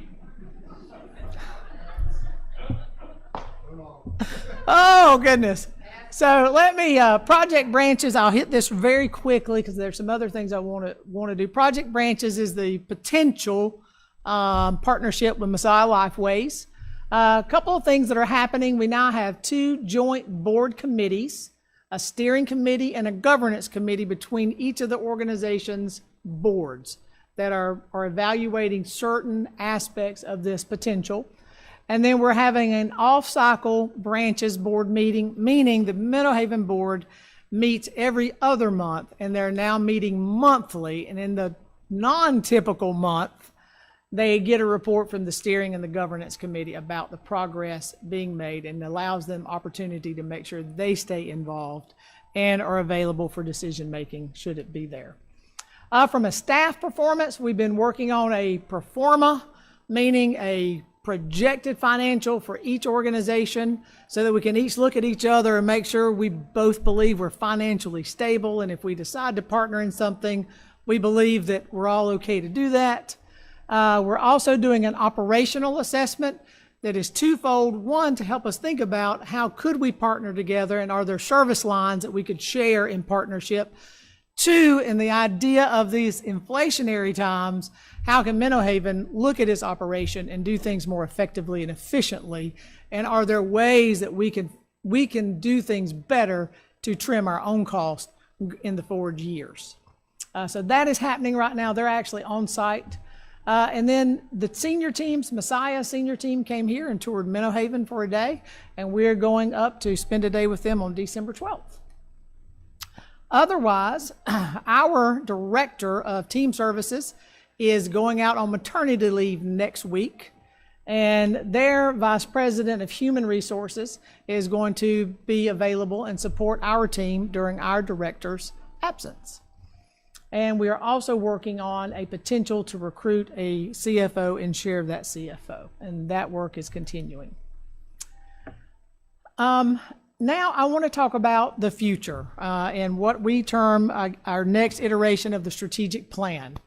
Oh, goodness. So let me, project branches, I'll hit this very quickly because there's some other things I want to do. Project branches is the potential partnership with Messiah Lifeways. A couple of things that are happening. We now have 2 joint board committees, a steering committee and a governance committee between each of the organization's boards that are evaluating certain aspects of this potential. And then we're having an off-cycle branches board meeting, meaning the Menno Haven board meets every other month, and they're now meeting monthly. And in the non-typical month, they get a report from the steering and the governance committee about the progress being made, and allows them opportunity to make sure they stay involved and are available for decision-making should it be there. From a staff performance, we've been working on a pro forma, meaning a projected financial for each organization so that we can each look at each other and make sure we both believe we're financially stable. And if we decide to partner in something, we believe that we're all okay to do that. We're also doing an operational assessment that is twofold. One, to help us think about how could we partner together and are there service lines that we could share in partnership. 2, in the idea of these inflationary times, how can Menno Haven look at its operation and do things more effectively and efficiently? And are there ways that we can do things better to trim our own costs in the forward years? So that is happening right now. They're actually on site. And then the senior teams, Messiah senior team came here and toured Menno Haven for a day, and we're going up to spend a day with them on December 12th. Otherwise, our director of team services is going out on maternity leave next week, and their vice president of human resources is going to be available and support our team during our director's absence. And we are also working on a potential to recruit a CFO and share of that CFO, and that work is continuing. Now I want to talk about the future and what we term our next iteration of the strategic plan.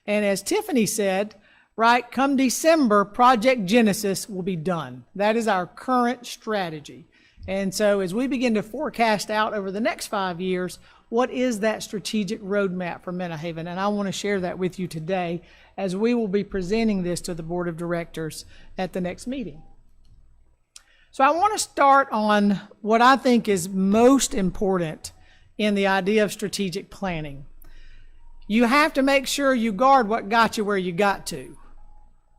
And as Tiffany said, right, come December, Project Genesis will be done. That is our current strategy. And so as we begin to forecast out over the next 5 years, what is that strategic roadmap for Menno Haven? And I want to share that with you today as we will be presenting this to the board of directors at the next meeting. So I want to start on what I think is most important in the idea of strategic planning. You have to make sure you guard what got you where you got to,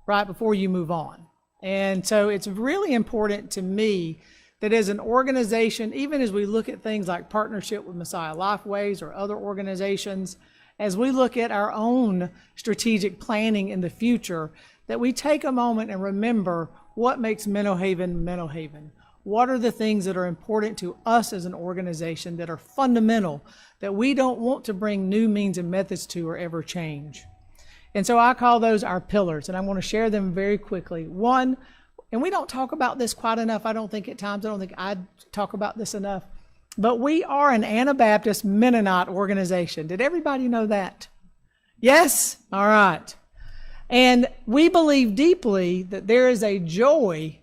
right, before you move on. And so it's really important to me that as an organization, even as we look at things like partnership with Messiah Lifeways or other organizations, as we look at our own strategic planning in the future, that we take a moment and remember what makes Menno Haven Menno Haven. What are the things that are important to us as an organization that are fundamental, that we don't want to bring new means and methods to or ever change? And so I call those our pillars, and I want to share them very quickly. One, and we don't talk about this quite enough, I don't think at times, I don't think I talk about this enough, but we are an Anabaptist Mennonite organization. Did everybody know that? Yes? All right. And we believe deeply that there is a joy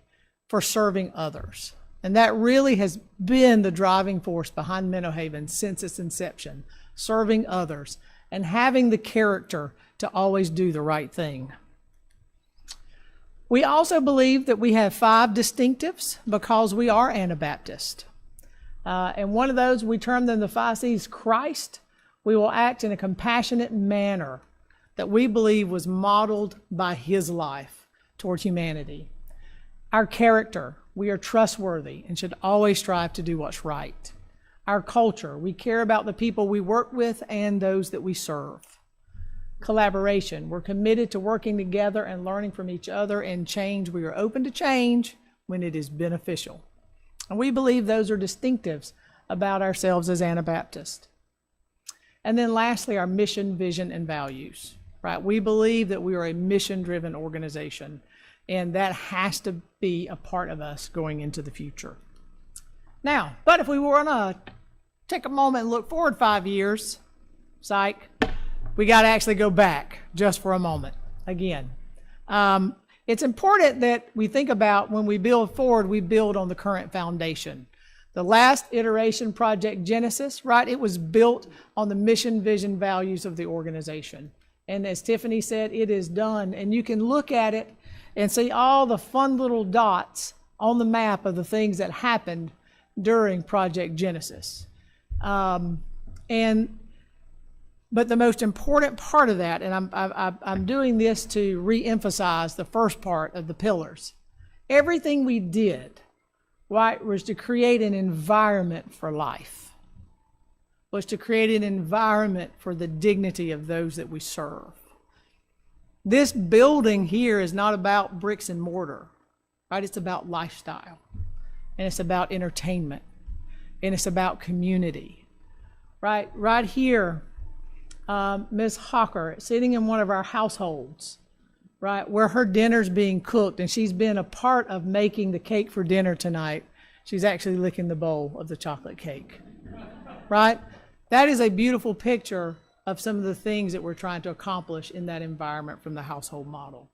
for serving others. And that really has been the driving force behind Menno Haven since its inception, serving others and having the character to always do the right thing. We also believe that we have 5 distinctives because we are Anabaptist. And one of those, we term them the 5 C's. Christ. We will act in a compassionate manner that we believe was modeled by his life toward humanity. Our character, we are trustworthy and should always strive to do what's right. Our culture, we care about the people we work with and those that we serve. Collaboration, we're committed to working together and learning from each other. And change, we are open to change when it is beneficial. And we believe those are distinctives about ourselves as Anabaptists. And then lastly, our mission, vision, and values. Right? We believe that we are a mission-driven organization, and that has to be a part of us going into the future. Now, but if we want to take a moment and look forward 5 years, psych, we got to actually go back just for a moment again. It's important that we think about when we build forward, we build on the current foundation. The last iteration, Project Genesis, right, it was built on the mission, vision, values of the organization. And as Tiffany said, it is done. And you can look at it and see all the fun little dots on the map of the things that happened during Project Genesis. But the most important part of that, and I'm doing this to re-emphasize the first part of the pillars. Everything we did, right, was to create an environment for life, was to create an environment for the dignity of those that we serve. This building here is not about bricks and mortar, right? It's about lifestyle, and it's about entertainment, and it's about community, right? Right here, Ms. Hawker sitting in one of our households, right, where her dinner's being cooked, and she's been a part of making the cake for dinner tonight. She's actually licking the bowl of the chocolate cake, right? That is a beautiful picture of some of the things that we're trying to accomplish in that environment from the household model.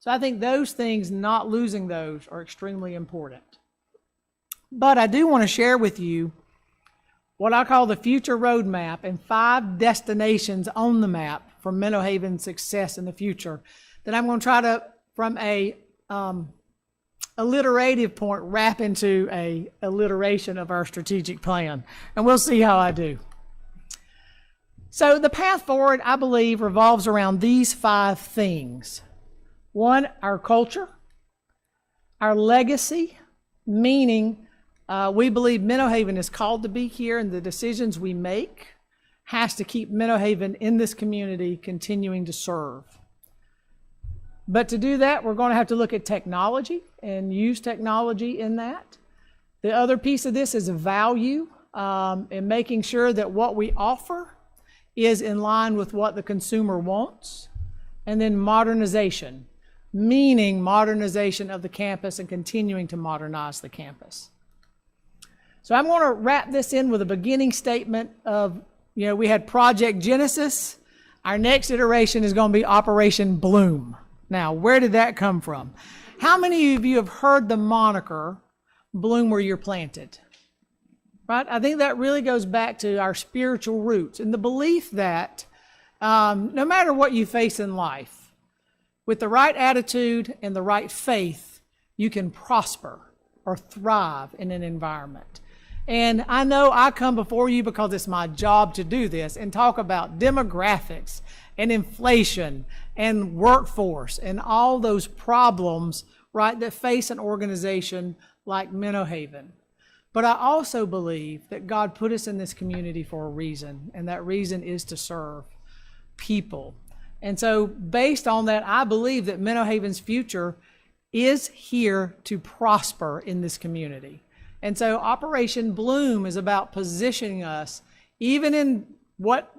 So I think those things, not losing those, are extremely important. But I do want to share with you what I call the future roadmap and 5 destinations on the map for Menno Haven's success in the future that I'm going to try to, from a alliterative point, wrap into a alliteration of our strategic plan. And we'll see how I do. So the path forward, I believe, revolves around these 5 things. 1, our culture, our legacy, meaning we believe Menno Haven is called to be here, and the decisions we make has to keep Menno Haven in this community continuing to serve. But to do that, we're going to have to look at technology and use technology in that. The other piece of this is value, and making sure that what we offer is in line with what the consumer wants. And then modernization, meaning modernization of the campus and continuing to modernize the campus. So I'm going to wrap this in with a beginning statement of, we had Project Genesis. Our next iteration is going to be Operation Bloom. Now, where did that come from? How many of you have heard the moniker, bloom where you're planted? Right? I think that really goes back to our spiritual roots and the belief that no matter what you face in life, with the right attitude and the right faith, you can prosper or thrive in an environment. And I know I come before you because it's my job to do this and talk about demographics and inflation and workforce and all those problems, right, that face an organization like Menno Haven. But I also believe that God put us in this community for a reason, and that reason is to serve people. And so based on that, I believe that Menno Haven's future is here to prosper in this community. And so Operation Bloom is about positioning us, even in what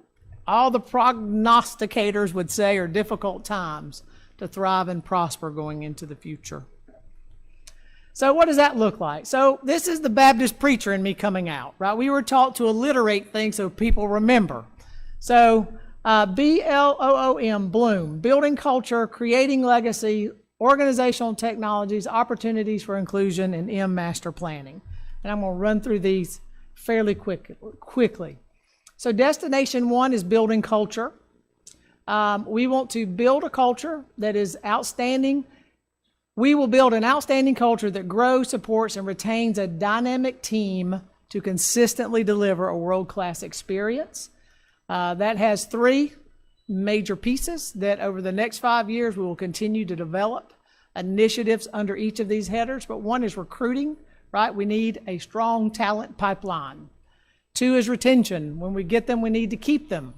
all the prognosticators would say are difficult times, to thrive and prosper going into the future. So what does that look like? So this is the Baptist preacher in me coming out, right? We were taught to alliterate things so people remember. So BLOOM, Bloom, building culture, creating legacy, organizational technologies, opportunities for inclusion, and M, master planning. And I'm going to run through these fairly quickly. So destination 1 is building culture. We want to build a culture that is outstanding. We will build an outstanding culture that grows, supports, and retains a dynamic team to consistently deliver a world-class experience. That has 3 major pieces that over the next 5 years we will continue to develop initiatives under each of these headers. But 1 is recruiting, right? We need a strong talent pipeline. 2 is retention. When we get them, we need to keep them.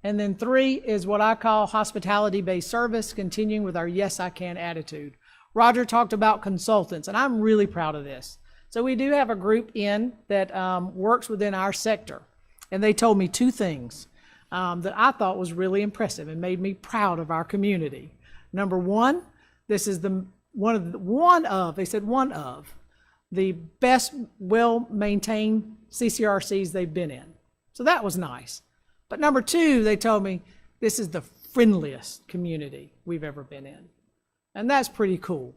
And then 3 is what I call hospitality-based service, continuing with our yes, I can attitude. Roger talked about consultants, and I'm really proud of this. So we do have a group in that works within our sector, and they told me 2 things that I thought was really impressive and made me proud of our community. Number 1, this is one of the best, well-maintained CCRCs they've been in. So that was nice. But number two, they told me this is the friendliest community we've ever been in. And that's pretty cool.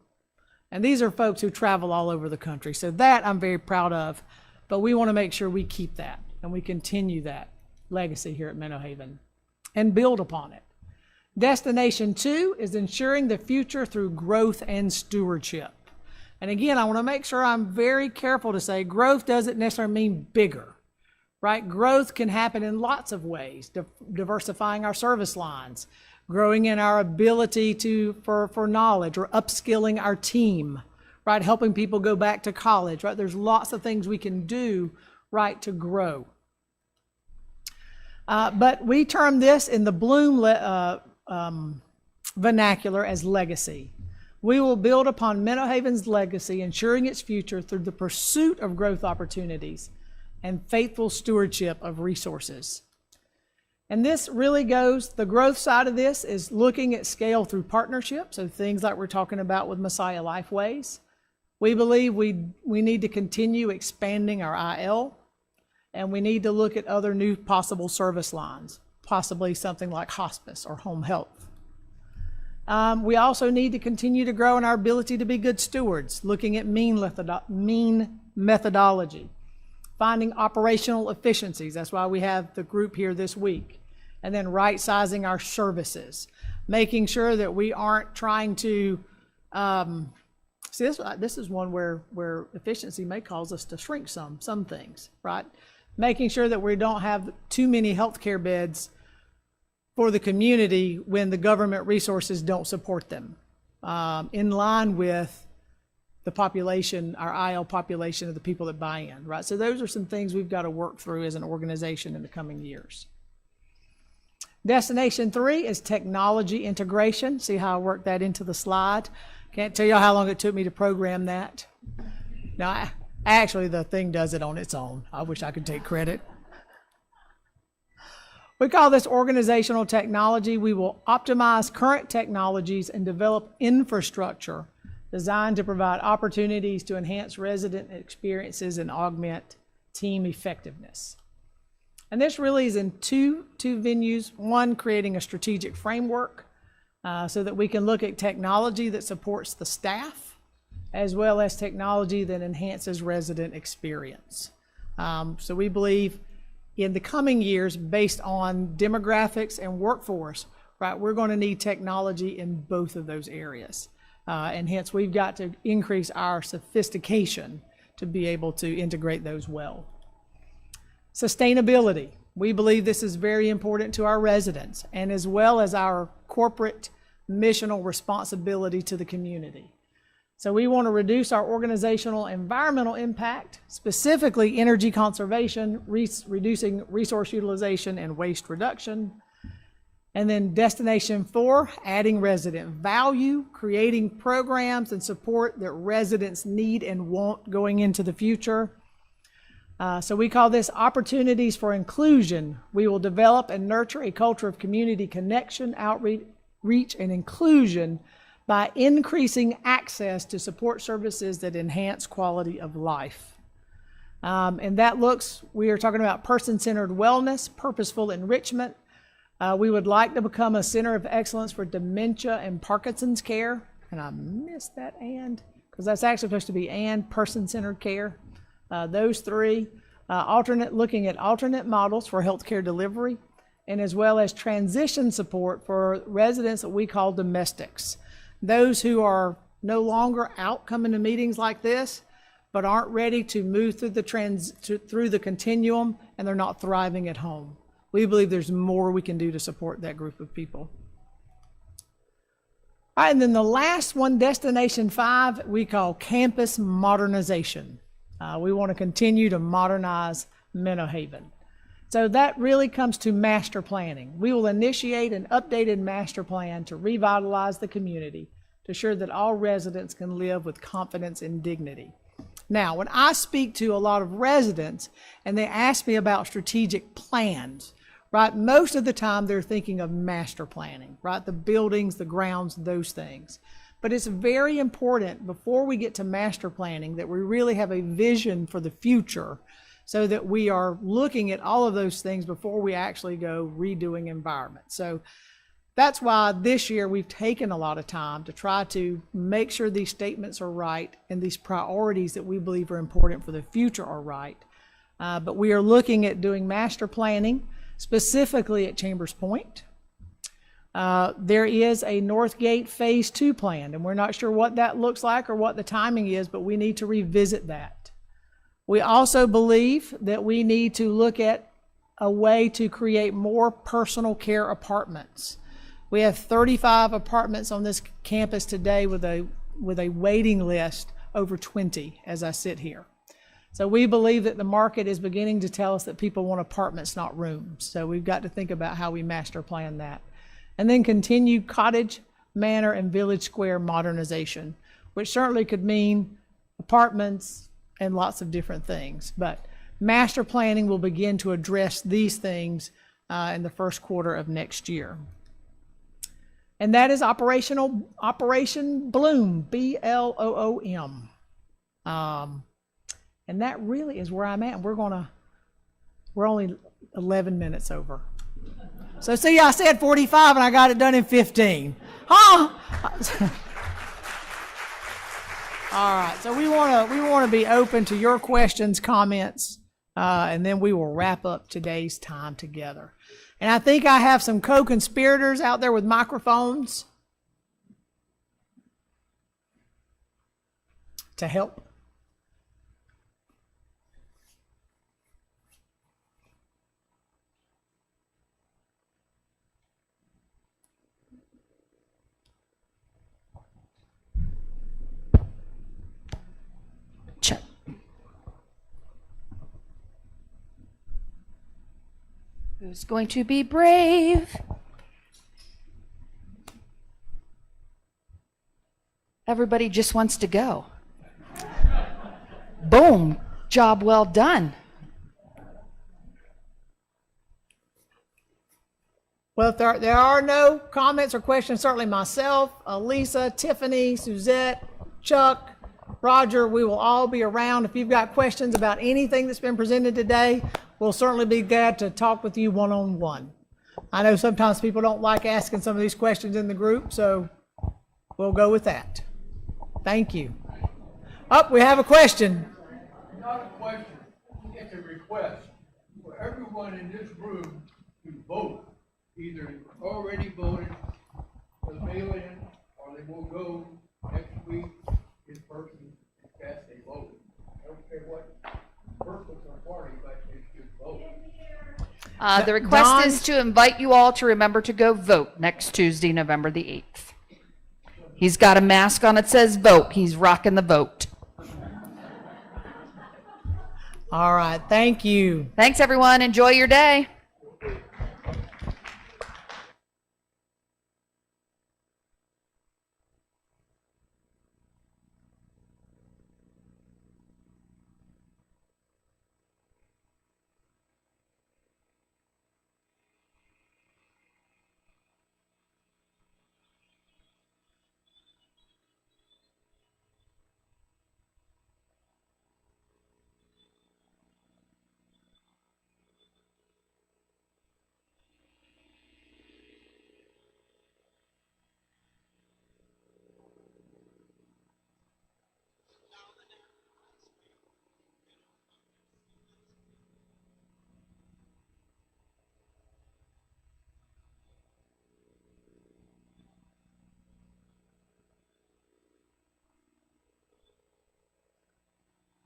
And these are folks who travel all over the country. So that I'm very proud of. But we want to make sure we keep that and we continue that legacy here at Menno Haven and build upon it. Destination 2 is ensuring the future through growth and stewardship. And again, I want to make sure I'm very careful to say growth doesn't necessarily mean bigger, right? Growth can happen in lots of ways, diversifying our service lines, growing in our ability for knowledge, or upskilling our team, right? Helping people go back to college, right? There's lots of things we can do, right, to grow. But we term this in the Bloom vernacular as legacy. We will build upon Menno Haven's legacy, ensuring its future through the pursuit of growth opportunities and faithful stewardship of resources. And this really goes, the growth side of this is looking at scale through partnerships, so things like we're talking about with Messiah Lifeways. We believe we need to continue expanding our IL, and we need to look at other new possible service lines, possibly something like hospice or home health. We also need to continue to grow in our ability to be good stewards, looking at mean methodology, finding operational efficiencies. That's why we have the group here this week. And then right-sizing our services, making sure that we aren't trying to, see, this is one where efficiency may cause us to shrink some things, right? Making sure that we don't have too many healthcare beds for the community when the government resources don't support them, in line with the population, our IL population of the people that buy in, right? So those are some things we've got to work through as an organization in the coming years. Destination 3 is technology integration. See how I worked that into the slide? Can't tell you how long it took me to program that. Now, actually, the thing does it on its own. I wish I could take credit. We call this organizational technology. We will optimize current technologies and develop infrastructure designed to provide opportunities to enhance resident experiences and augment team effectiveness. And this really is in two venues. One, creating a strategic framework so that we can look at technology that supports the staff, as well as technology that enhances resident experience. So we believe in the coming years, based on demographics and workforce, right, we're going to need technology in both of those areas. And hence, we've got to increase our sophistication to be able to integrate those well. Sustainability. We believe this is very important to our residents, and as well as our corporate missional responsibility to the community. So we want to reduce our organizational environmental impact, specifically energy conservation, reducing resource utilization and waste reduction. And then destination 4, adding resident value, creating programs and support that residents need and want going into the future. So we call this opportunities for inclusion. We will develop and nurture a culture of community connection, outreach, and inclusion by increasing access to support services that enhance quality of life. And that looks, we are talking about person-centered wellness, purposeful enrichment. We would like to become a center of excellence for dementia and Parkinson's care. And I missed that and, because that's actually supposed to be and person-centered care. Those three, looking at alternate models for healthcare delivery, and as well as transition support for residents that we call domestics. Those who are no longer out coming to meetings like this, but aren't ready to move through the continuum, and they're not thriving at home. We believe there's more we can do to support that group of people. All right, and then the last one, destination 5, we call campus modernization. We want to continue to modernize Menno Haven. So that really comes to master planning. We will initiate an updated master plan to revitalize the community to ensure that all residents can live with confidence and dignity. Now, when I speak to a lot of residents and they ask me about strategic plans, right, most of the time they're thinking of master planning, right? The buildings, the grounds, those things. But it's very important before we get to master planning that we really have a vision for the future so that we are looking at all of those things before we actually go redoing environment. So that's why this year we've taken a lot of time to try to make sure these statements are right and these priorities that we believe are important for the future are right. But we are looking at doing master planning, specifically at Chambers Point. There is a Northgate Phase 2 plan, and we're not sure what that looks like or what the timing is, but we need to revisit that. We also believe that we need to look at a way to create more personal care apartments. We have 35 apartments on this campus today with a waiting list over 20 as I sit here. So we believe that the market is beginning to tell us that people want apartments, not rooms. So we've got to think about how we master plan that. And then continue Cottage, Manor, and Village Square modernization, which certainly could mean apartments and lots of different things. But master planning will begin to address these things in the first quarter of next year. And that is Operation Bloom, BLOOM. And that really is where I'm at. We're only 11 minutes over. So see, I said 45 and I got it done in 15. Huh? All right, so we want to be open to your questions, comments, and then we will wrap up today's time together. And I think I have some co-conspirators out there with microphones to help.
Check. Who's going to be brave? Everybody just wants to go. Boom. Job well done.
Well, if there are no comments or questions, certainly myself, Lisa, Tiffany, Suzette, Chuck, Roger, we will all be around. If you've got questions about anything that's been presented today, we'll certainly be glad to talk with you one-on-one. I know sometimes people don't like asking some of these questions in the group, so we'll go with that. Thank you. Oh, we have a question.
Not a question, it's a request for everyone in this room to vote. Either already voted for the mail-in, or they will go next week in person and cast a vote. I don't care what purpose or party, but they should vote.
The request
Don?
is to invite you all to remember to go vote next Tuesday, November the 8th. He's got a mask on that says vote. He's rocking the vote.
All right, thank you.
Thanks, everyone. Enjoy your day.